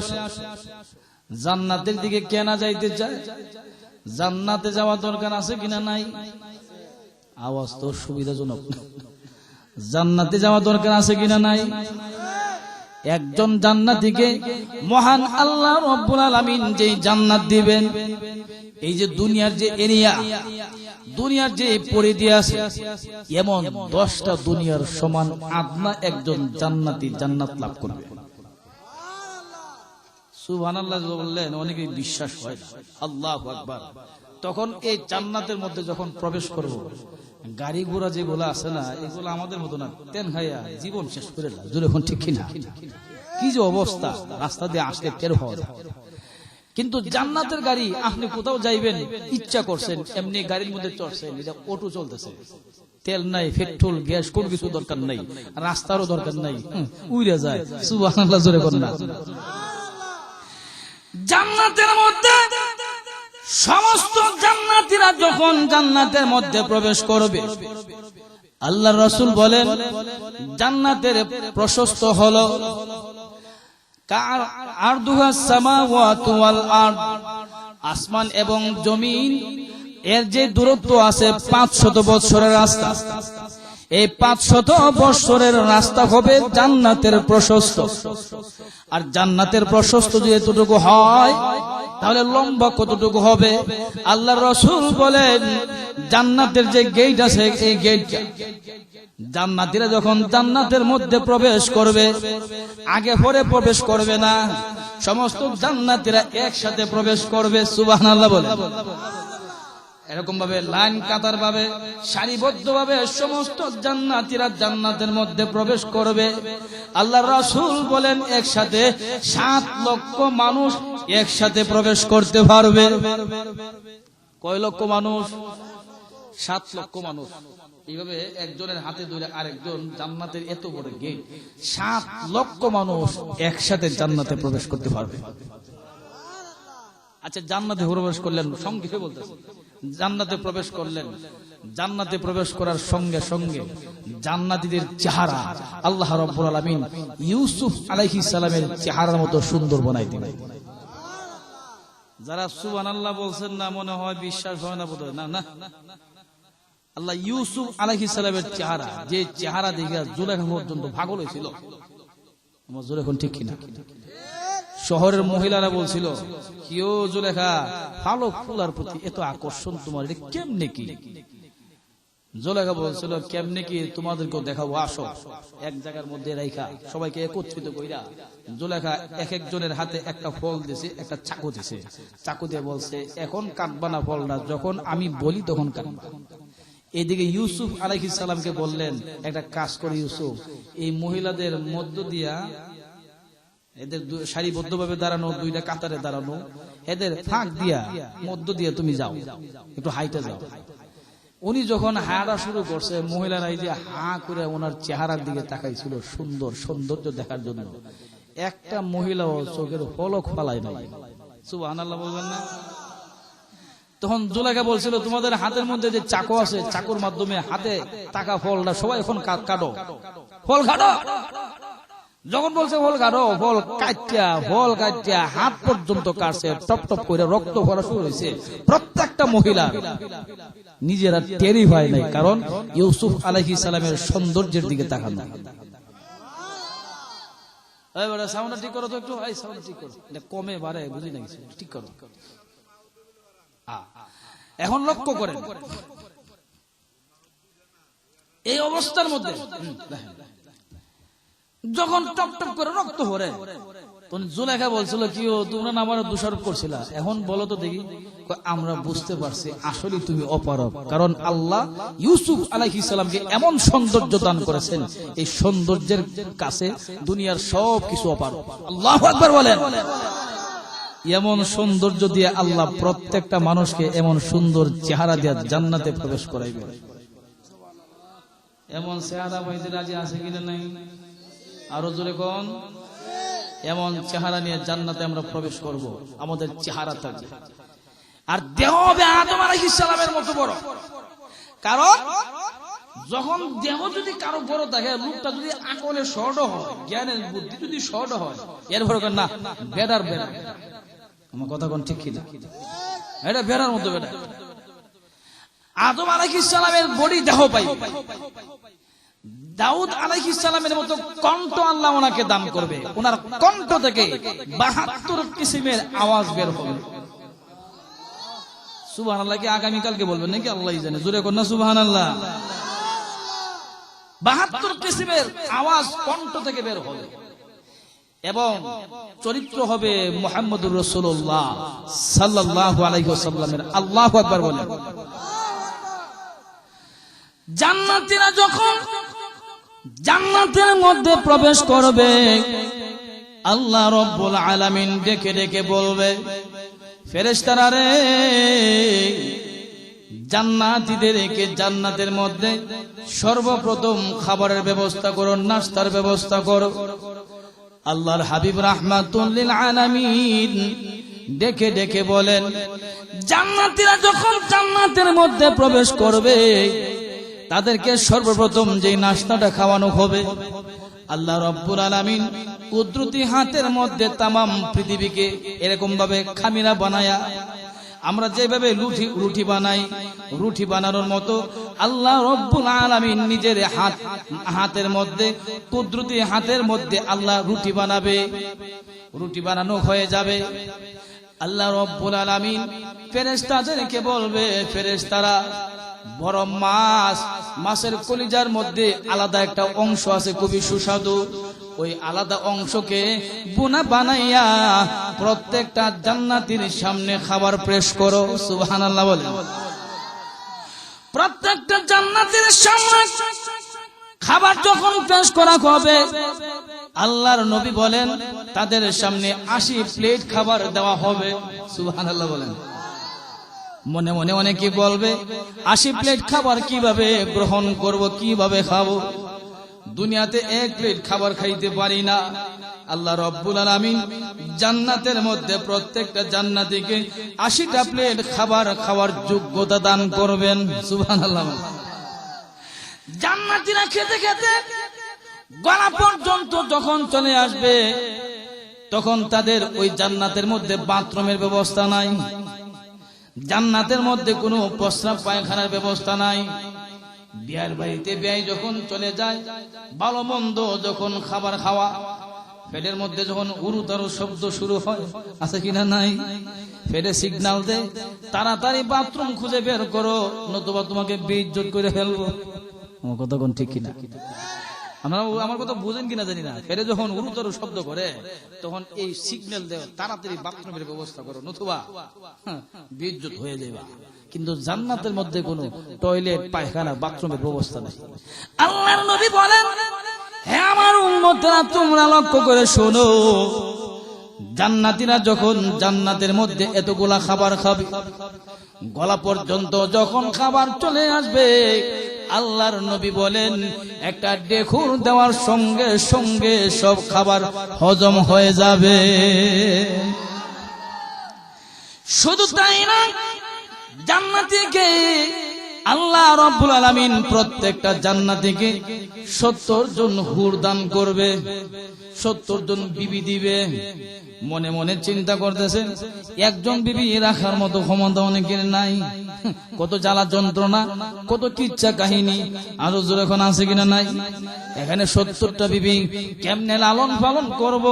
[SPEAKER 1] জান্নাতের দিকে কে না যাইতে চায়? জান্নাতে যাওয়া দরকার আছে কিনা নাই? আওয়াজ তো সুবিধাজনক। জান্নাতে যাওয়া দরকার আছে কিনা নাই? একজন জান্নাতীকে মহান আল্লাহ রব্বুল আলামিন যেই জান্নাত দিবেন, এই যে দুনিয়ার যে এরিয়া, দুনিয়ার যে পরিধি আছে, এমন 10টা দুনিয়ার সমান আদনা একজন জান্নাতি জান্নাত লাভ করবে। সুবহানাল্লাহ বললেন, অনেকেই বিশ্বাস হয় না। আল্লাহু আকবার। তখন এই জান্নাতের মধ্যে যখন প্রবেশ করব, গাড়ি ঘোড়া যেগুলো আছে না, এগুলো আমাদের মতো না, তেন খাইয়া জীবন শেষ করে না। জোরে এখন ঠিক কিনা? কি যে অবস্থা, রাস্তা দিয়ে আসলে টের হওয়া যায়। কিন্তু জান্নাতের গাড়ি আপনি কোথাও যাইবেন ইচ্ছা করছেন, এমনি গাড়ির মধ্যে চড়ছেন, এটা অটো চলতেছে, তেল নাই, পেট্রোল, গ্যাস কোন কিছু দরকার নাই, রাস্তারও দরকার নাই, উড়ে যায়। সুবহানাল্লাহ, জোরে বলেন না। জান্নাতের মধ্যে সমস্ত জান্নাতীরা যখন জান্নাতের মধ্যে প্রবেশ করবে, আল্লাহর রাসূল বলেন জান্নাতের প্রশস্ত হলো আরদুহাস সামাওয়াতু ওয়াল আরদ, আসমান এবং জমিন এর যে দূরত্ব আছে 500 বছরের রাস্তা, এই 500 বছরের রাস্তা হবে জান্নাতের প্রশস্ত। আর জান্নাতের প্রশস্ত যদি এতটুকু হয় তাহলে লম্বা কতটুকু হবে? আল্লাহর রাসূল বলেন জান্নাতের যে গেট আছে, এই গেটটা জান্নাতীরা যখন জান্নাতের মধ্যে প্রবেশ করবে, আগে পরে প্রবেশ করবে না, সমস্ত জান্নাতীরা একসাথে প্রবেশ করবে। সুবহানাল্লাহ বলে। এরকম ভাবে লাইন কাতার ভাবে সারিবদ্ধ ভাবে সমস্ত জান্নাতীরা জান্নাতের মধ্যে প্রবেশ করবে। আল্লাহর রাসূল বলেন একসাথে 7 লক্ষ মানুষ একসাথে প্রবেশ করতে পারবে। কয় লক্ষ মানুষ? 7 লক্ষ মানুষ। এইভাবে একজনের হাতে ধরে আরেকজন, জান্নাতের এত বড় গেট, 7 লক্ষ মানুষ একসাথে জান্নাতে প্রবেশ করতে পারবে। আচ্ছা, জান্নাতে প্রবেশ করলেন, সংক্ষেপে বলতেছি, জান্নাতে প্রবেশ করলেন, জান্নাতে প্রবেশ করার সঙ্গে সঙ্গে জান্নাতীদের চেহারা আল্লাহ রাব্বুল আলামিন ইউসুফ আলাইহিস সালামের চেহারার মতো সুন্দর বানাই দিবেন। যারা সুবহানাল্লাহ বলছেন না, মনে হয় বিশ্বাস হয় না, বোধহয় না। আল্লাহ ইউসুফ আলাইহিস সালামের চেহারা, যে চেহারা দেখে জুলেখা পর্যন্ত পাগল হয়েছিল। আমার জুলেখা ঠিক কিনা? শহরের মহিলারা বলছিল, কিও জুলেখা, ফালক ফুলার প্রতি এত আকর্ষণ তোমার, এটা কেমনে কি? জুলেখা বলছিল, কেমনে কি তোমাদেরকেও দেখাবো, আসো। এক জায়গার মধ্যে রাইখা সবাইকে একত্রিত কইরা জুলেখা এক একজনের হাতে একটা ফল দিছে, একটা চাকু দিছে। চাকু দিয়ে বলছে, এখন কাটবা না ফলটা, যখন আমি বলি তখন কাটবা। এদিকে ইউসুফ আলাইহিস সালামকে বললেন, একটা কাজ করে ইউসুফ, এই মহিলাদের মধ্য দিয়া, এদের সারিবদ্ধভাবে দাঁড়ানো, 2টা কাতারে দাঁড়ানো, এদের ফাঁক দিয়া মধ্য দিয়ে তুমি যাও, একটু হাইটে যাও। উনি যখন হাঁটা শুরু করছে, মহিলারা এই যে হা করে ওনার চেহারার দিকে তাকাইছিল সৌন্দর্য দেখার জন্য। একটা মহিলাও চোখের পলক ফালায় নাই। সুবহানাল্লাহ বলবেন না? তখন জুলেখা বলছিল, তোমাদের হাতের মধ্যে যে চাকু আছে, চাকুর মাধ্যমে হাতে টাকা ফলটা সবাই এখন কাটো, ফল কাটো। যখন বলছে ফল কাটো, ফল কাটিয়া হাত পর্যন্ত কাটছে, টপ টপ করে রক্ত পড়া শুরু হয়েছে। প্রত্যেকটা মহিলা নিজেরা টেরই পায় নাই, কারণ ইউসুফ আলাইহিস সালামের সৌন্দর্যের দিকে তাকান না। সাউন্ড ঠিক করো তো একটু, সাউন্ড ঠিক করো, কমে বাড়ে বুঝি না কিছু, ঠিক করো। এখন লক্ষ্য করেন, এই অবস্থার মধ্যে যখন টপ টপ করে রক্ত পড়ে, তখন জুলেখা বলছিল, কি তোমরা আমার দোষারোপ করছিলা, এখন বলো তো দেখি। আমরা বুঝতে পারছি আসলে তুমি অপারগ, কারণ আল্লাহ ইউসুফ আলাইহিস সালামকে এমন সৌন্দর্য দান করেছেন, এই সৌন্দর্যের কাছে দুনিয়ার সব কিছু অপারগ। আল্লাহু আকবার বলেন। এমন সৌন্দর্য দিয়ে আল্লাহ প্রত্যেকটা মানুষকে এমন সুন্দর চেহারা দিয়ে জান্নাতে প্রবেশ করাইবে। এমন চেহারা পাইতে রাজি আছে কিনা নাই? আরো জোরে কোন? এমন চেহারা নিয়ে জান্নাতে আমরা প্রবেশ করব, আমাদের চেহারা থাকবে। আর দেহ হবে আদম আলাইহিস সালামের মতো বড়, কারণ যখন দেহ যদি কারো বড় থাকে, লোকটা যদি আকলে শর্ট হয়, জ্ঞানের বুদ্ধি যদি শর্ট হয়, এর ভরকে না বেড়ার বেড়া। আমার কথা কোন ঠিক কিনা? এটা বেড়ার মতো বেড়া। আদম আলাইহিস সালামের বডি দেহ পাই, দাউদ আলাইহিস সালামের মতো কণ্ঠ আল্লাহ ওনাকে দান করবে। ওনার কণ্ঠ থেকে 72 কিসিমের আওয়াজ বের হবে। সুবহানাল্লাহ কি আগামী কালকে বলবেন নাকি আল্লাহই জানে? জোরে কোন না সুবহানাল্লাহ। 72 কিসিমের আওয়াজ কণ্ঠ থেকে বের হবে, এবং চরিত্র হবে মুহাম্মদুর রাসূলুল্লাহ সাল্লাল্লাহু আলাইহি ওয়াসাল্লামের। আল্লাহু আকবার বলেন। জান্নাতীরা যখন জান্নাতের মধ্যে প্রবেশ করবে, আল্লাহ রাব্বুল আলামিন ডেকে ডেকে বলবে, ফেরেশতারা রে, জান্নাতীদেরকে জান্নাতের মধ্যে সর্বপ্রথম খাবারের ব্যবস্থা করো, নাস্তার ব্যবস্থা করো। আল্লাহর হাবিব রাহমাতুল লিল আলামিন ডেকে ডেকে বলেন, জান্নাতীরা যখন জান্নাতের মধ্যে প্রবেশ করবে তাদেরকে সর্বপ্রথম যে নাস্তাটা খাওয়ানো হবে, আল্লাহ রাব্বুল আলামিন কুদরতি হাতের মধ্যে তামাম পৃথিবীকে এরকম ভাবে খামিরা বানায়া, আমরা যেভাবে রুটি বানাই, রুটি বানানোর মতো আল্লাহ রাব্বুল আলামিন নিজের হাতের মধ্যে, কুদরতি হাতের মধ্যে আল্লাহ রুটি বানাবে। রুটি বানানো হয়ে যাবে, আল্লাহ রাব্বুল আলামিন ফেরেশতাদেরকে বলবে, ফেরেশতারা বড় মাছের কলিজার মধ্যে আলাদা একটা অংশ আছে খুবই সুস্বাদু, ওই আলাদা অংশকে বোনা বানাইয়া প্রত্যেকটা জান্নাতীর সামনে খাবার পেশ করো। সুবহানাল্লাহ বলেন। প্রত্যেকটা জান্নাতীর সামনে খাবার যখন পেশ করা হবে, আল্লাহর নবী বলেন তাদের সামনে 80 প্লেট খাবার দেওয়া হবে। সুবহানাল্লাহ বলেন। মনে মনে অনেকে বলবে 80 প্লেট খাবার কিভাবে গ্রহণ করব, কিভাবে খাবো? দুনিয়াতে 1 প্লেট খাবার খাইতে পারি না। আল্লাহ রাব্বুল আলামিন জান্নাতের মধ্যে প্রত্যেকটা জান্নাতীকে 80টা প্লেট খাবার খাওয়ার যোগ্যতা দান করবেন। সুবহানাল্লাহ। জান্নাতীরা খেতে খেতে গলা পর্যন্ত যখন চলে আসবে, তখন তাদের ওই জান্নাতের মধ্যে বাথরুমের ব্যবস্থা নাই, জান্নাতের মধ্যে কোনো প্রস্রাব পায়খানার ব্যবস্থা নাই। বিয়ার বাড়িতে বিয়ে যখন চলে যায়, ভালো মন্দ যখন খাবার খাওয়া, পেটের মধ্যে যখন উরুতারু শব্দ শুরু হয়, আছে কিনা নাই? পেটে সিগন্যাল দেয় তাড়াতাড়ি বাথরুম খুঁজে বের করো, নতুবা তোমাকে বেইজ্জত করে ফেলবো। আমার কথা কোন ঠিক কিনা? আমার কথা বুঝেন কিনা জানি না। ফেরে যখন উরুতর শব্দ করে তখন এই সিগন্যাল দেয় তাড়াতাড়ি বাথরুমের ব্যবস্থা করো, নতুবা বেইজ্জত হয়ে যাবে। কিন্তু জান্নাতের মধ্যে কোনো টয়লেট, পায়খানা, বাথরুমের ব্যবস্থা নেই। আল্লাহর নবী বলেন, হে আমার উম্মতরা, তোমরা লক্ষ্য করে শোনো, জান্নাতীরা যখন জান্নাতের মধ্যে এতগুলা খাবার খাবে, গলা পর্যন্ত যখন খাবার চলে আসবে, আল্লাহর নবী বলেন একটা ডেকুর দেওয়ার সঙ্গে সঙ্গে সব খাবার হজম হয়ে যাবে। শুধু তাই না, জান্নাতীকে আল্লাহ রাব্বুল আলামিন প্রত্যেকটা জান্নাতীকে 70 জন হুর দান করবে, 70 জন বিবি দিবে। মনে মনে চিন্তা করতেছেন, একজন বিবি রাখার মতো ক্ষমতা অনেকের নাই। কত জ্বালা যন্ত্রণা, কত কিচ্ছা কাহিনী আরো জোর এখন আছে কিনা নাই? এখানে 70টা বিবি কেমনে লালন পালন করব?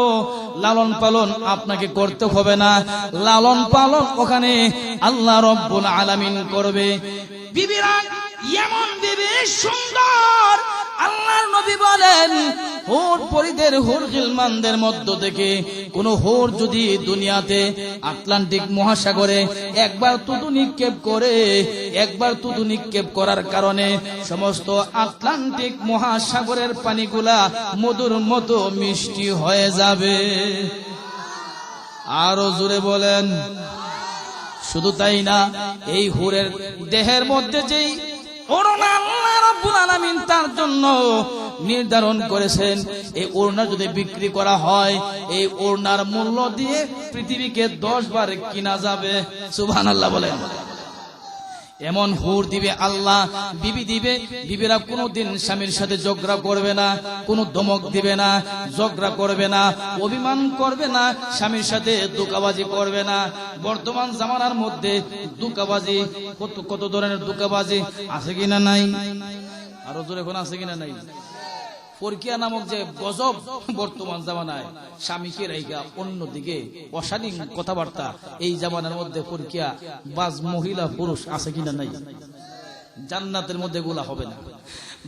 [SPEAKER 1] লালন পালন আপনাকে করতে হবে না, লালন পালন ওখানে আল্লাহ রাব্বুল আলামিন করবে। বিবিরা এমন বিবি সুন্দর, আল্লাহর নবী বলেন হুর পরিদের, হুর গিলমানদের মধ্য থেকে কোন হুর যদি দুনিয়াতে আটলান্টিক মহাসাগরে একবার তুতু নিক্ষেপ করে, একবার তুতু নিক্ষেপ করার কারণে সমস্ত আটলান্টিক মহাসাগরের পানিগুলা মধুর মতো মিষ্টি হয়ে যাবে। আরো জোরে বলেন। শুধু তাই না, এই হুরের দেহের মধ্যে যেই ওড়না আল্লাহ রাব্বুল আলামিন তার জন্য নির্ধারণ করেছেন, এই ওড়না যদি বিক্রি করা হয়, এই ওড়নার মূল্য দিয়ে পৃথিবীকে 10 বার কিনা যাবে। সুবহানাল্লাহ বলেন। এমন হুর দিবে আল্লাহ, বিবি দিবে। বিবিরা কোনোদিন স্বামীর সাথে ঝগড়া করবে না, কোনো ধমক দিবে না, ঝগড়া করবে না, অভিমান করবে না, স্বামীর সাথে ধোঁকাবাজি করবে না। বর্তমান জামানার মধ্যে ধোঁকাবাজি, কত ধরনের ধোঁকাবাজি আছে কিনা নাই? আরো জোরে এখন আছে কিনা নাই? পরকিয়া নামক যে গজব বর্তমান জামানায়, স্বামীকে রাইখা অন্যদিকে অশালীন কথাবার্তা, এই জামানার মধ্যে পরকিয়া বাজ মহিলা পুরুষ আছে কিনা নাই? জান্নাতের মধ্যে গুলা হবে না।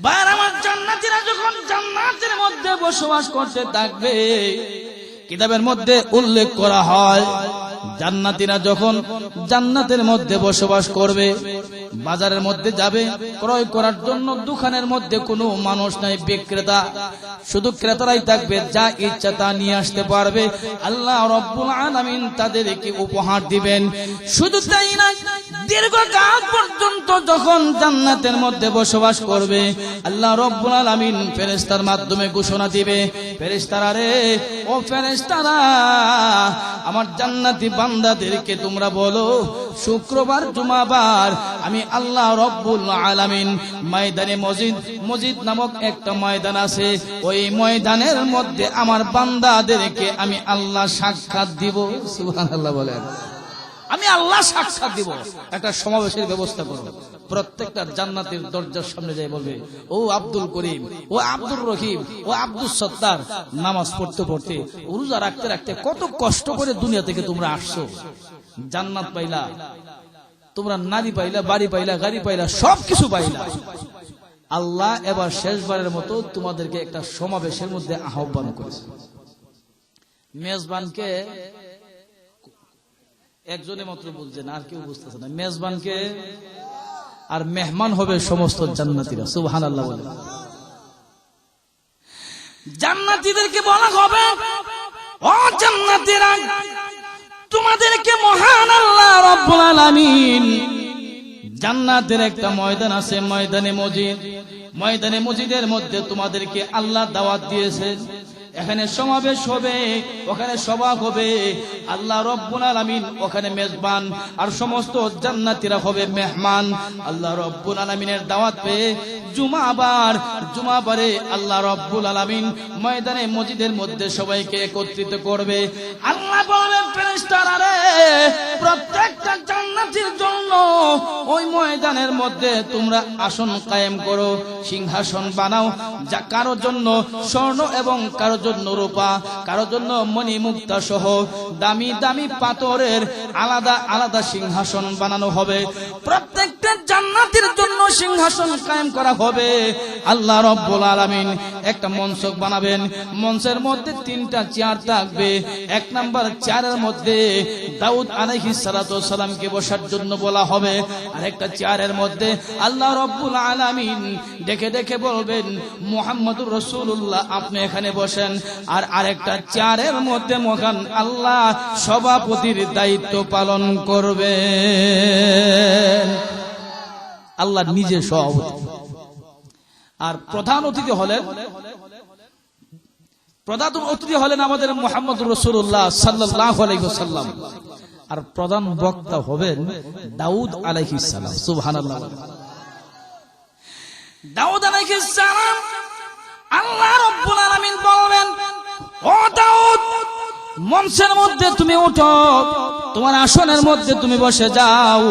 [SPEAKER 1] বাইরে আমার জান্নাতীরা যখন জান্নাতের মধ্যে বসবাস করতে থাকবে, কিতাবের মধ্যে উল্লেখ করা হয় জান্নাতীরা যখন জান্নাতের মধ্যে বসবাস করবে, বাজারের মধ্যে যাবে ক্রয় করার জন্য, দোকানের মধ্যে কোনো মানুষ নাই, বিক্রেতা, শুধু ক্রেতারাই থাকবে, যা ইচ্ছা তা নিয়ে আসতে পারবে। আল্লাহ রাব্বুল আলামিন তাদেরকে উপহার দিবেন। শুধু তাই না, দীর্ঘকাল পর্যন্ত যখন জান্নাতের মধ্যে বসবাস করবে, আল্লাহ রাব্বুল আলামিন ফেরেশতার মাধ্যমে ঘোষণা দিবে, ফেরেশতারা রে, ও ফেরেশতারা, আমার জান্নাতি বান্দাদেরকে তোমরা বলো, শুক্রবার জুমাবার আমি আল্লাহ রাব্বুল আলামিন ময়দানে মসজিদ নামক একটা ময়দান আছে, ওই ময়দানের মধ্যে আমার বান্দাদেরকে আমি আল্লাহ সাক্ষাৎ দিব। সুবহানাল্লাহ বলেন। আমি আল্লাহ সাক্ষাৎ দিব। একটা সমাবেশের ব্যবস্থা করব, প্রত্যেকটা জান্নাতের দরজার সামনে যাই বলবে, ও আব্দুল করিম, ও আব্দুর রহিম, ও আব্দুল সত্তার, নামাজ পড়তে পড়তে, রোজা রাখতে রাখতে কত কষ্ট করে দুনিয়া থেকে তোমরা আসছো, জান্নাত পাইলা, তোমরা নারী পাইলা, বাড়ি পাইলা, গাড়ি পাইলা, সবকিছু পাইলা। আল্লাহ এবার শেষবারের মতো তোমাদেরকে একটা সমাবেশের মধ্যে আহ্বান করেছে। মেজবানকে একজনে মাত্র বুঝছেন, আর কেউ বুঝতেছে না। মেজবানকে আর মেহমান হবে সমস্ত জান্নাতীরা। সুবহানাল্লাহ বলে। জান্নাতীদেরকে বলা হবে, ও জান্নাতীরা, তোমাদেরকে মহান আল্লাহ রাব্বুল আলামিন জান্নাতের একটা ময়দান আছে, ময়দানে মসজিদের মধ্যে তোমাদেরকে আল্লাহ দাওয়াত দিয়েছেন। এখানে সমাবেশ হবে, ওখানে সভা হবে, আল্লাহ রাব্বুল আলামিন ওখানে মেজবান, আর সমস্ত জান্নাতীরা হবে মেহমান। আল্লাহ রাব্বুল আলামিনের দাওয়াত পেয়ে জুমাবারে আল্লাহ রাব্বুল আলামিন ময়দানে মসজিদের মধ্যে সবাইকে একত্রিত করবে। আল্লাহ বলেন, ফেরেশতারা রে, প্রত্যেকটা জান্নাতীর জন্য ওই ময়দানের মধ্যে তোমরা আসন কায়েম করো, সিংহাসন বানাও, যা কারোর জন্য স্বর্ণ এবং কারোর জন্য রূপা, কারোর জন্য মণি মুক্তা সহ দামি দামি পাথরের আলাদা আলাদা সিংহাসন বানানো হবে। প্রত্যেকটা জান্নাতীর জন্য সিংহাসন কায়েম করা হবে। আল্লাহ রাব্বুল আলামিন একটা মঞ্চ বানাবেন, মঞ্চের মধ্যে 3টা চেয়ার থাকবে। 1 নাম্বার চেয়ারের মধ্যে দাউদ আলাইহিস সালাতু ওয়াস সালামকে বসার জন্য বলা হবে, আর একটা চেয়ারের মধ্যে আল্লাহ রাব্বুল আলামিন ডেকে ডেকে বলবেন, মুহাম্মদুর রাসূলুল্লাহ আপনি এখানে বসেন। আর আরেকটা চেয়ারের মধ্যে মহান আল্লাহ সভাপতির দায়িত্ব পালন করবেন, আল্লাহ নিজে সভাপতি। আর প্রধান অতিথি হলেন আমাদের মুহাম্মদুর রাসূলুল্লাহ সাল্লাল্লাহু আলাইহি ওয়াসাল্লাম। আর প্রধান বক্তা হবেন দাউদ আলাইহিস সালাম। সুবহানাল্লাহ। দাউদ আলাইহিস সালাম, আল্লাহ রাব্বুল আলামিন বলবেন, ও দাউদ, মঞ্চের মধ্যে তুমি উঠো, তোমার আসনের মধ্যে তুমি বসে যাও।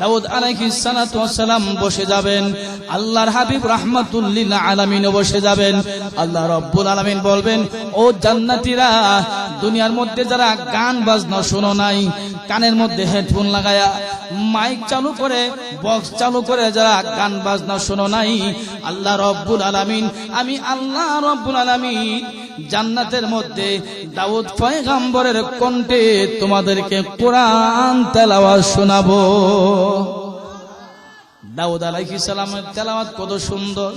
[SPEAKER 1] দাউদ আলাইহিস সালাতু ওয়াস সালাম বসে যাবেন, আল্লাহর হাবিব রাহমাতুল লিল আলামিন বসে যাবেন। আল্লাহ রাব্বুল আলামিন বলবেন, ও জান্নাতীরা, দুনিয়ার মধ্যে যারা গান বাজনা শোনো নাই, কানের মধ্যে হেডফোন লাগায়া মাইক চালু করে, বক্স চালু করে যারা গান বাজনা শোনো নাই, আল্লাহ রাব্বুল আলামিন, আমি আল্লাহ রাব্বুল আলামিন জান্নাতের মধ্যে দাউদ পয়গম্বরের কণ্ঠে তোমাদেরকে কোরআন তেলাওয়াত শোনাবো। দাউদ আলাইহিস সালামের তেলাওয়াত কত সুন্দর!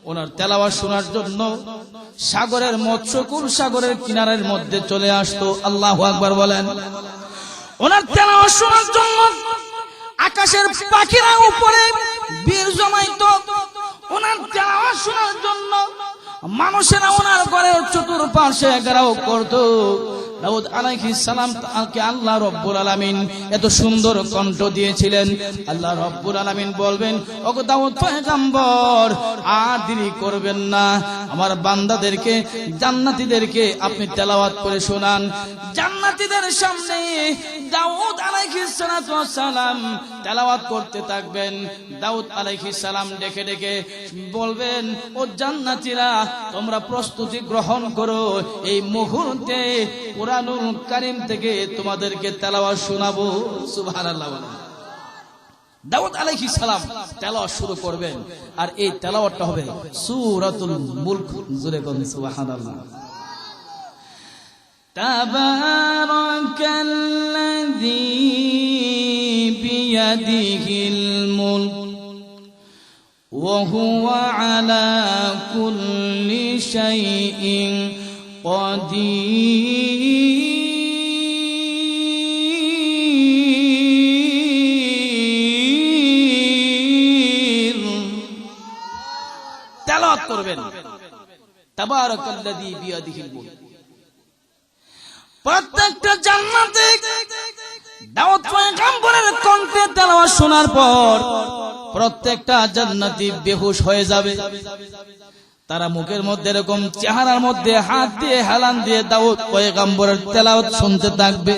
[SPEAKER 1] ওনার তেলাওয়াত শোনার জন্য সাগরের মৎস্যকুল সাগরের কিনারের মধ্যে চলে আসতো। আল্লাহু আকবার বলেন। ওনার তেলাওয়াত শোনার জন্য আকাশের পাখিরা উপরে ভিড় জমাইতো। ওনার তেলাওয়াত শোনার জন্য মানুষেরা ওনার ঘরের চতুর্পাশে ঘেরাও করতো। দাউদ আলাইহিস সালামকে আল্লাহ রাব্বুল আলামিন এত সুন্দর কণ্ঠ দিয়েছিলেন। আল্লাহ রাব্বুল আলামিন বলবেন, ওগো দাউদ পয়গম্বর, আর দেরি করবেন না, আমার বান্দাদেরকে, জান্নাতীদেরকে আপনি তেলাওয়াত করে শোনান। জান্নাতীদের সামনে দাউদ আলাইহিস সালাম তেলাওয়াত করতে থাকবেন। দাউদ আলাইহিস সালাম ডেকে ডেকে বলবেন, ও জান্নাতীরা, তোমরা প্রস্তুতি গ্রহণ করো, এই মুহূর্তে কুরআনুল কারীম থেকে তোমাদেরকে তেলাওয়াত শোনাবো। সুবহানাল্লাহ। দাউদ আলাইহিস সালাম তেলাওয়াত শুরু করবেন, আর এই তেলাওয়াতটা হবে সূরাতুল মুলক। জোরে বলুন সুবহানাল্লাহ। তাবারাকাল্লাযী বিয়াদিহিল মুলক ওয়া হুয়া আলা কুল্লি শাইইন কাদির। তেলাওয়াত করবেন তাবারাকাল্লাযী বিয়াদিহিল মুলক। প্রত্যেকটা জান্নাতে দাউদ পয়গম্বরের কণ্ঠে তেলাওয়াত শোনার পর প্রত্যেকটা জান্নাতি বেহুশ হয়ে যাবে। তারা মুখের মধ্যে এরকম চেহারার মধ্যে হাত দিয়ে হেলান দিয়ে দাউদ পয়গম্বরের তেলাওয়াত শুনতে থাকবে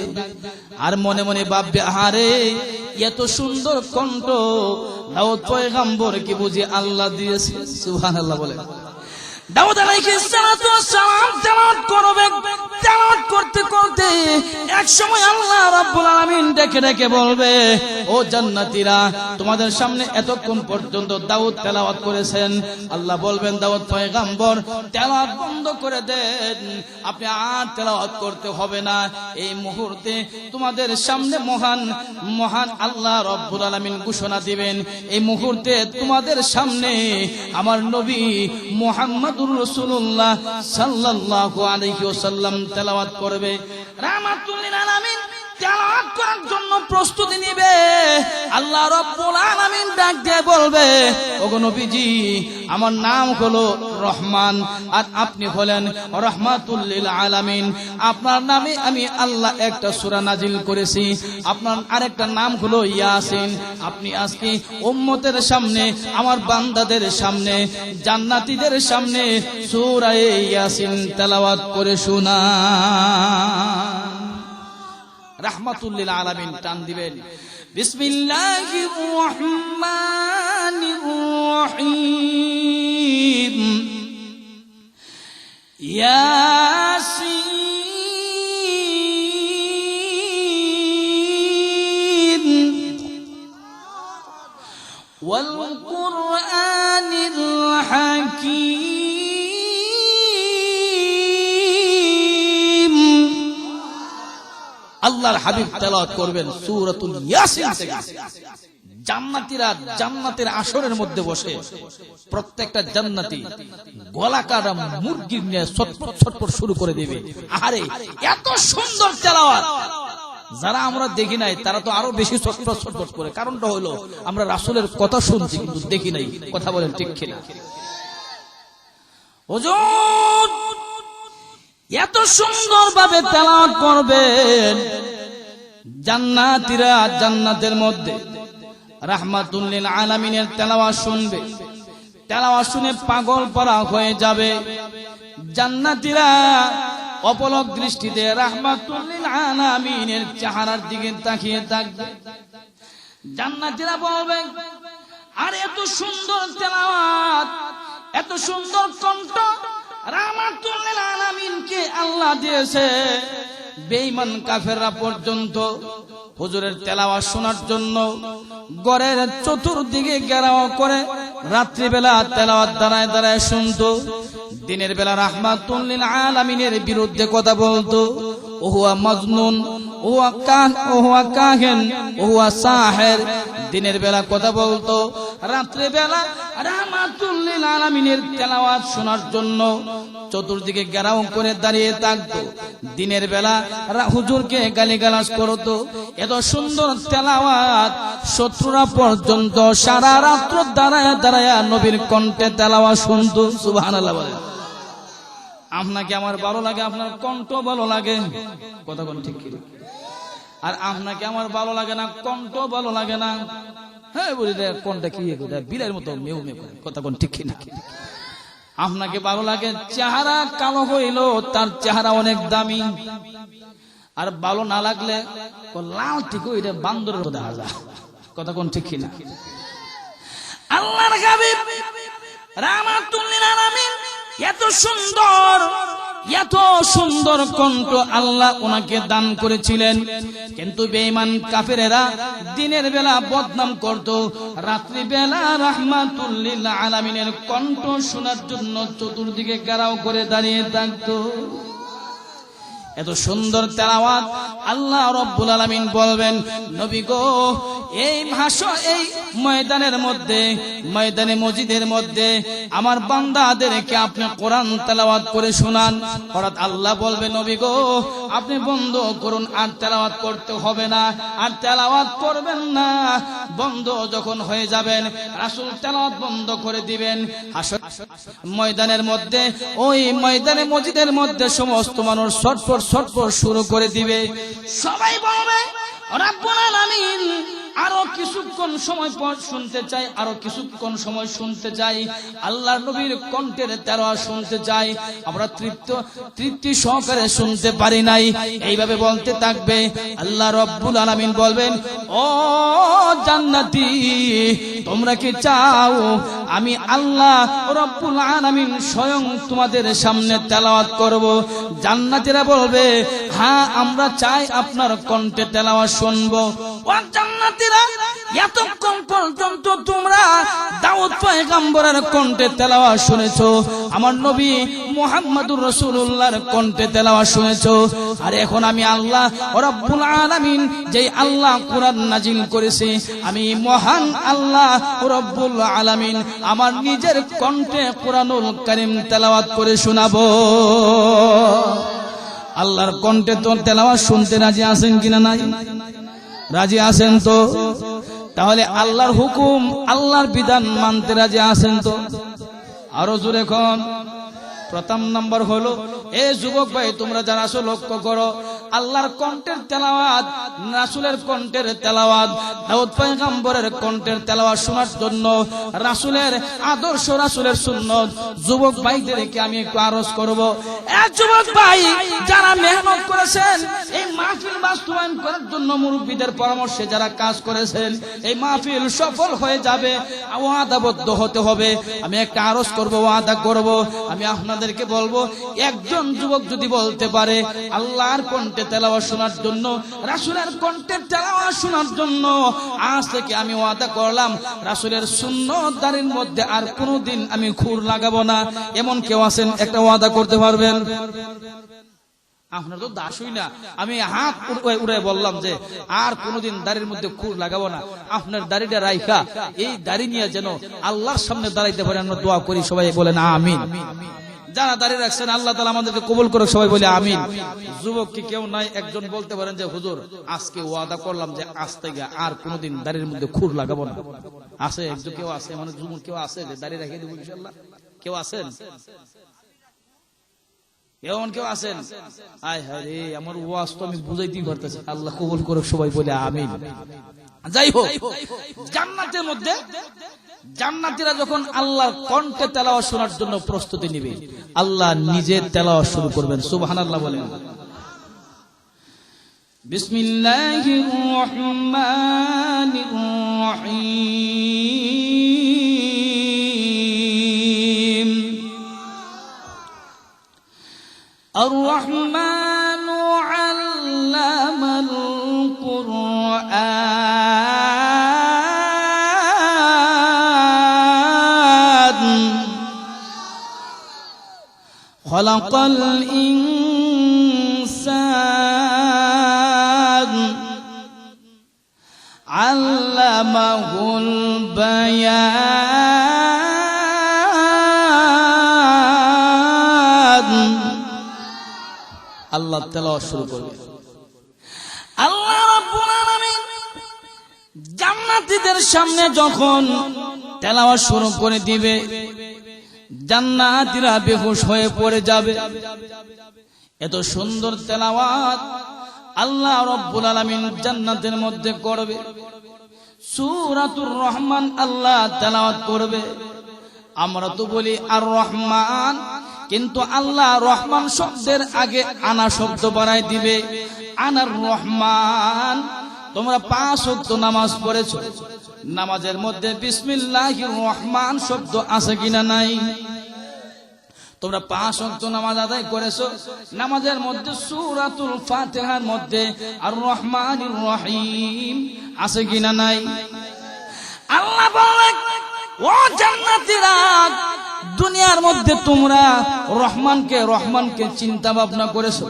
[SPEAKER 1] আর মনে মনে ভাববে, আরে এত সুন্দর কণ্ঠ দাউদ পয়গম্বর কি বুঝি আল্লাহ দিয়েছে? সুবহানাল্লাহ বলে। দাউদ আলাইহিস সালাতু ওয়াস সালাম তেলাওয়াত করবে। তেলাওয়াত করতে করতে এক সময় আল্লাহ রাব্বুল আলামিন ডেকে ডেকে বলবে, ও জান্নাতীরা, তোমাদের সামনে এতক্ষণ পর্যন্ত দাউদ তেলাওয়াত করেছেন। আল্লাহ বলবেন, দাউদ পয়গম্বর তেলাওয়াত বন্ধ করে দেন, আপনি আর তেলাওয়াত করতে হবে না। এই মুহূর্তে তোমাদের সামনে মহান মহান আল্লাহ রাব্বুল আলামিন ঘোষণা দিবেন। এই মুহূর্তে তোমাদের সামনে আমার নবী মুহাম্মদুর রাসূলুল্লাহ সাল্লাল্লাহু আলাইহি ওয়াসাল্লাম তেলাওয়াত করবে। রাহমাতুল লিল আলামিন তেলাওয়াত করার জন্য প্রস্তুতি নেবে। আল্লাহ রাব্বুল আলামিন ডাক দিয়ে বলবে, ওগো নবীজি, আমার নাম হলো রহমান আর আপনি হলেন রাহমাতুল লিল আলামিন। আপনার নামে আমি আল্লাহ একটা সূরা নাজিল করেছি। আপনার আরেকটা নাম হলো ইয়াসিন। আপনি আজকে উম্মতের সামনে, আমার বান্দাদের সামনে, জান্নাতীদের সামনে সূরা ইয়াসিন তেলাওয়াত করে শোনান। রাহমাতুল লিল আলামিন টান দিবেন। বিসমিল্লাহির রহমানির রহিম। ইয়াসিন ওয়াল কুরআনিল হাকীম। আল্লাহর হাবিব তেলাওয়াত করবেন সূরাতুল ইয়াসিন থেকে। জান্নাতীরা জান্নাতের আসরের মধ্যে বসে প্রত্যেকটা জান্নাতি গলা কাটা মুরগির নিয়ে ছটফট ছটফট শুরু করে দেবে। আরে এত সুন্দর তেলাওয়াত যারা আমরা দেখি নাই তারা তো আরো বেশি ছটফট ছটফট করে। কারণটা হলো আমরা রাসূলের কথা শুনছি কিন্তু দেখি নাই। কথা বলেন ঠিক কিনা? হুজুর এত সুন্দর ভাবে তেলাওয়াত করবেন, জান্নাতীরা জান্নাতের মধ্যে রাহমাতুল লিল আলামিনের তেলাওয়াত শুনবে। তেলাওয়াত শুনে পাগল পারা হয়ে যাবে। জান্নাতীরা অপলক দৃষ্টিতে রাহমাতুল লিল আলামিনের চেহারার দিকে তাকিয়ে থাকবে। জান্নাতীরা বলবে, আর এত সুন্দর তেলাওয়াত, এত সুন্দর কণ্ঠ রাহমাতুল লিল আলামিনকে আল্লাহ দিয়েছে। বেঈমান কাফেররা পর্যন্ত হুজুরের তেলাওয়াত শোনার জন্য ঘরের চতুর্দিকে ঘেরাও করে রাত্রিবেলা তেলাওয়াত দাঁড়ায় দাঁড়ায় শুনতো। দিনের বেলা রাহমাতুল লিল আলামিনের বিরুদ্ধে কথা বলতো। ওহুয়া মাজনুন, ওহুয়া কাহিন, ওহুয়া সাহির। দিনের বেলা কথা বলতো, রাত্রে বেলা রাহমাতুল লিল আলামিনের তেলাওয়াত শোনার জন্য চতুর্দিকে ঘেরাও করে দাঁড়িয়ে থাকতো। দিনের বেলা হুজুরকে গালিগালাজ করতো। এত সুন্দর তেলাওয়াত শত্রুরা পর্যন্ত সারা রাত্র দাঁড়ায় দাঁড়ায় নবীর কণ্ঠে তেলাওয়াত শুনতো। সুবহানাল্লাহ বলেন। আপনাকে আমার ভালো লাগে, আপনার কণ্ঠ ভালো লাগে, কথা কোন ঠিক কি? আর আপনাকে আমার ভালো লাগে না, কণ্ঠ ভালো লাগে না। হ্যাঁ বলি রে, কোনটা কি বিলের মতো মেউ মেউ করে, কথা কোন ঠিক কি না? আপনাকে ভালো লাগে, চেহারা কালো হইলো তার চেহারা অনেক দামি। আর ভালো না লাগলে লাল ঠিক ওইটা বান্দরের মতো দেখা যায়, কথা কোন ঠিক কি না? আল্লাহর হাবিব রাহমাতুল লিল আলামিন এত সুন্দর, এত সুন্দর কণ্ঠ আল্লাহ ওনাকে দান করেছিলেন। কিন্তু বেঈমান কাফেরেরা দিনের বেলা বদনাম করত, রাত্রি বেলা রাহমাতুল লিল আলামিনের কণ্ঠ শোনার জন্য চতুর্দিকে ঘেরাও করে দাঁড়িয়ে থাকতো। এত সুন্দর তেলাওয়াত আল্লাহ রাব্বুল আলামিন বলবেন, নবী গো এই এই ময়দানের মধ্যে, ময়দানে মসজিদের মধ্যে আমার বান্দাদেরকে আপনি কোরআন তেলাওয়াত করে শোনান। হঠাৎ আল্লাহ বলবে, নবী গো আপনি বন্ধ করুন, আর তেলাওয়াত করতে হবে না, আর তেলাওয়াত করবেন না। বন্ধ যখন হয়ে যাবেন, রাসূল তেলাওয়াত বন্ধ করে দিবেন। হাসর ময়দানের মধ্যে, ওই ময়দানে মসজিদের মধ্যে সমস্ত মানুষ ছটফট ছটফট শুরু করে দিবে। সবাই বলবে, রাব্বুল আলামিন আরো কিছুক্ষণ সময় পর শুনতে চাই, আরো কিছুক্ষণ সময় শুনতে চাই, আল্লাহর নবীর কণ্ঠের তেলাওয়াত শুনতে চাই, আমরা তৃপ্তি সহকারে শুনতে পারি নাই। এইভাবে বলতে থাকবে। আল্লাহ রাব্বুল আলামিন বলবেন, ও জান্নাতি তোমরা কি চাও আমি আল্লাহ রাব্বুল আলামিন স্বয়ং তোমাদের সামনে তেলাওয়াত করব? জান্নাতীরা বলবে, হ্যাঁ আমরা চাই আপনার কণ্ঠে তেলাওয়াত শুনবো। ও জান্নাতীরা, এতক্ষণ পর্যন্ত তোমরা দাউদ পয়গম্বরের কণ্ঠে তেলাওয়াত শুনেছো, আমার নবী মুহাম্মদুর রাসূলুল্লাহর কণ্ঠে তেলাওয়াত শুনেছো, আর এখন আমি আল্লাহ রাব্বুল আলামিন যেই আল্লাহ কোরআন নাজিল করেছে, আমি মহান আল্লাহ রাব্বুল আলামিন আমার নিজের কণ্ঠে কোরআনুল কারীম তেলাওয়াত করে শোনাবো। আল্লাহর কণ্ঠে তো তেলাওয়াত শুনতে রাজি আছেন কিনা নাই? রাজি আছেন তো? তাহলে আল্লাহর হুকুম, আল্লাহর বিধান মানতে রাজি আছেন তো? আরো জোরে কোন। প্রথম নম্বর হলো, এ যুবক ভাই তোমরা যারা আছো লক্ষ্য করো, আল্লাহর কণ্ঠের তেলাওয়াত, রাসূলের কণ্ঠের তেলাওয়াত, দাউদ পয়গম্বরের কণ্ঠের তেলাওয়াত শোনার জন্য, রাসূলের আদর্শ, রাসূলের সুন্নাত যুবক ভাইদেরকে আমি একটু আরজ করব। এ যুবক ভাই যারা মেহনত করেছেন এই মাহফিল বাস্তবায়ন করার জন্য, মুরব্বিদের পরামর্শে যারা কাজ করেছেন, এই মাহফিল সফল হয়ে যাবে, ওয়াদাবদ্ধ হতে হবে। আমি একটা আরজ করব, ওয়াদা করব। আমি আপনাদেরকে বলবো, একজন যুবক যদি বলতে পারে আল্লাহর কণ্ঠে তেলাওয়াত শোনার জন্য, রাসূলের কণ্ঠে তেলাওয়াত শোনার জন্য, আজ থেকে আমি ওয়াদা করলাম রাসূলের সুন্নাত দাড়ির মধ্যে আর কোনোদিন আমি খুর লাগাবো না। এমন কেউ আছেন একটা ওয়াদা করতে পারবেন? আপনার তো দাসই না, আমি হাত উড়ে বললাম যে আর কোনোদিন দাড়ির মধ্যে খুর লাগাবো না। আপনার দাড়িটা রাইখা এই দাড়ি নিয়ে যেন আল্লাহর সামনে দাঁড়াইতে পারে, আমরা দোয়া করি। সবাই বলেন আমিন। যারা দাঁড়িয়ে রাখছেন আল্লাহ তাআলা আমাদেরকে কবুল করুক, সবাই বলে আমিন। যুবক কি কেউ নাই একজন বলতে পারেন যে হুজুর আজকে ওয়াদা করলাম যে আজ থেকে আর কোনোদিন দাড়ির মধ্যে খুর লাগাবো না? আছে একজন, কেউ আছে, মানে যুবক কেউ আছে যে দাড়ি রেখে দেবো ইনশাআল্লাহ? কেউ আছেন? এমন কেউ আছেন? আয় হায় রে, আমার ওয়াজ তো আমি বুঝাইতেই পারতেছি। আল্লাহ কবুল করুক, সবাই বলে আমিন। যাই হোক, জান্নাতের মধ্যে জান্নাতীরা যখন আল্লাহর কণ্ঠে তেলাওয়াত শোনার জন্য প্রস্তুতি নেবে, আল্লাহ নিজে তেলাওয়াত শুরু করবেন। সুবহানাল্লাহ বলেন। বিসমিল্লাহির রহমানির রহিম। আর রহমানু আল্লামাল কুরআন খালাকাল ইনসান আল্লামাহুল বায়ান। আল্লাহ তেলাওয়াত শুরু করবে। আল্লাহ রাব্বুল আলামিন জান্নাতীদের সামনে যখন তেলাওয়াত শুরু করে দিবে, জান্নাতীরা বেহুশ হয়ে পড়ে যাবে। এত সুন্দর তেলাওয়াত আল্লাহ রাব্বুল আলামিন জান্নাতের মধ্যে করবে। সূরাতুর রহমান আল্লাহ তেলাওয়াত করবে। আমরা তো বলি আর রহমান, কিন্তু আল্লাহ রহমান শব্দের আগে আনা শব্দ বাড়ায় দিবে। আনার রহমান। তোমরা 5 ওয়াক্ত নামাজ পড়েছো, নামাজের মধ্যে বিসমিল্লাহির রহমান শব্দ আছে কিনা নাই? তোমরা 5 ওয়াক্ত নামাজ আদায় করেছো, নামাজের মধ্যে সূরাতুল ফাতিহার মধ্যে আর রহমানির রহিম আছে কিনা নাই? আল্লাহ বলে, ও জান্নাতীরা দুনিয়ার মধ্যে তোমরা রহমানকে চিন্তা ভাবনা করেছো?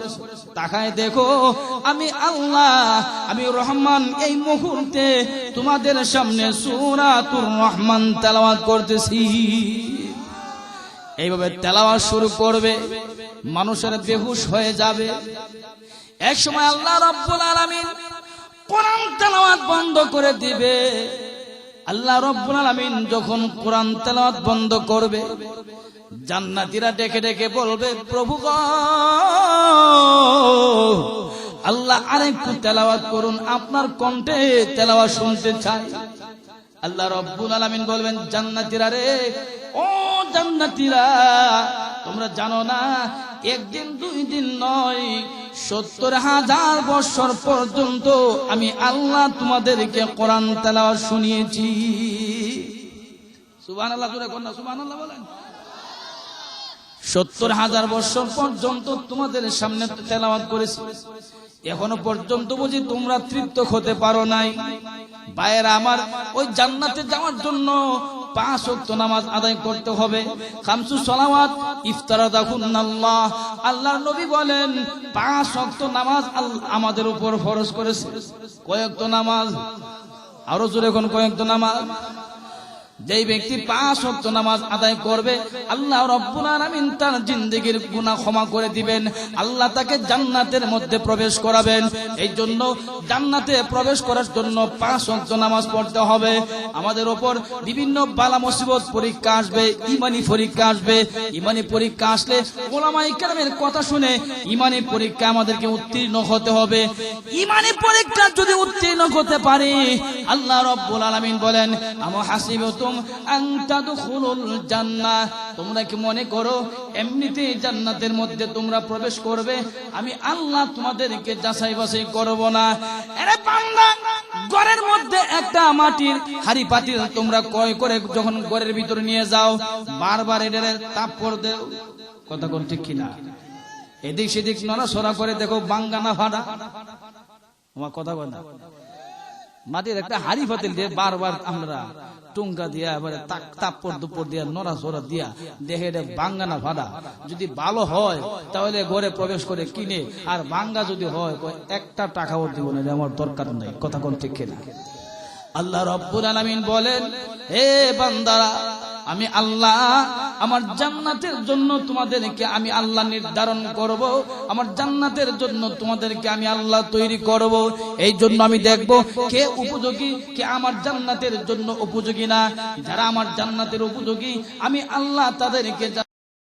[SPEAKER 1] তাকায় দেখো, আমি আল্লাহ, আমি রহমান এই মুহূর্তে তোমাদের সামনে সূরাতুর রহমান তেলাওয়াত করতেছি। এইভাবে তেলাওয়াত শুরু করবে, মানুষের বেহুশ হয়ে যাবে। এক সময় আল্লাহ রাব্বুল আলামিন কোরআন তেলাওয়াত বন্ধ করে দিবে। আল্লাহ রাব্বুল আলামিন যখন কোরআন তেলাওয়াত বন্ধ করবে, জান্নাতীরা ডেকে ডেকে বলবে, প্রভু গো, আল্লাহ আরেকটু তেলাওয়াত করুন, আপনার কণ্ঠে তেলাওয়াত শুনতে চাই। আল্লাহ রাব্বুল আলামিন বলবেন, জান্নাতীরা রে, ও জান্নাতীরা, তোমরা জানো না একদিন দুই দিন নয়, ৭০,০০০ বছর পর্যন্ত আমি আল্লাহ তোমাদেরকে কোরআন তেলাওয়াত শুনিয়েছি। সুবহানাল্লাহ, জোরে কোন না সুবহানাল্লাহ বলেন। ৭০,০০০ বছর পর্যন্ত তোমাদের সামনে তেলাওয়াত করেছি, এখনো পর্যন্ত বুঝি তোমরা তৃপ্ত হতে পারো নাই? ভাইয়েরা আমার, ওই জান্নাতে যাওয়ার জন্য ৫ ওয়াক্ত নামাজ আদায় করতে হবে। খামসু সালাওয়াত ইফতারাদাহুন্নাল্লাহ, আল্লাহর নবী বলেন ৫ ওয়াক্ত নামাজ আমাদের উপর ফরজ করেছে। কয় ওয়াক্ত নামাজ? আরো জোরে কোন কয় ওয়াক্ত নামাজ? যেই ব্যক্তি ৫ ওয়াক্ত নামাজ আদায় করবে, আল্লাহ রাব্বুল আলামিন তার জিন্দেগীর গুনাহ ক্ষমা করে দিবেন, আল্লাহ তাকে জান্নাতের মধ্যে প্রবেশ করাবেন। এই জন্য জান্নাতে প্রবেশ করার জন্য ৫ ওয়াক্ত নামাজ পড়তে হবে। আমাদের উপর বিভিন্ন বালা মুসিবত পরীক্ষা আসবে, ঈমানি পরীক্ষা আসবে। ঈমানি পরীক্ষা আসলে উলামায়ে কেরামের কথা শুনে ঈমানি পরীক্ষা আমাদেরকে উত্তীর্ণ হতে হবে। ঈমানি পরীক্ষা যদি উত্তীর্ণ হতে পারি, আল্লাহ রাব্বুল আলামিন বলেন, আম হাসিবতুম আন তাদখুলুল জান্নাহ, তোমরা কি মনে করো এমনিতেই জান্নাতের মধ্যে তোমরা প্রবেশ করবে? আমি আল্লাহ তোমাদেরকে যাচাই বাছাই করব না। আরে বান্দা, ঘরের মধ্যে একটা মাটির হাড়ি পাতিল তোমরা ক্রয় করে যখন ঘরের ভিতরে নিয়ে যাও, বারবার এটার তাপড় দাও, কথা কোন ঠিক কিনা? এদিক সেদিক নড়াচড়া করে দেখো, বাঙ্গানা ফাটা, আমার কথা বল না। মাটির একটা হাড়ি পাতিল দিয়ে বারবার আমরা টুঙ্কা দিয়া এবারে তাপড় দুপড় দিয়া নড়াচড়া দিয়া দেখে এটা বাঙ্গানা ফাটা। যদি ভালো হয় তাহলে ঘরে প্রবেশ করে কিনে, আর বাঙ্গা যদি হয় একটা টাকাও দিব না, আমার দরকার নাই, কথা কোন ঠিক কিনা? আল্লাহ রাব্বুল আলামিন বলেন, হে বান্দারা, আমি আল্লাহ আমার জান্নাতের জন্য তোমাদেরকে আমি আল্লাহ নির্ধারণ করব, আমার জান্নাতের জন্য তোমাদেরকে আমি আল্লাহ তৈরি করব। এই জন্য আমি দেখব কে উপযোগী, কে আমার জান্নাতের জন্য উপযোগী না। যারা আমার জান্নাতের উপযোগী, আমি আল্লাহ তাদেরকে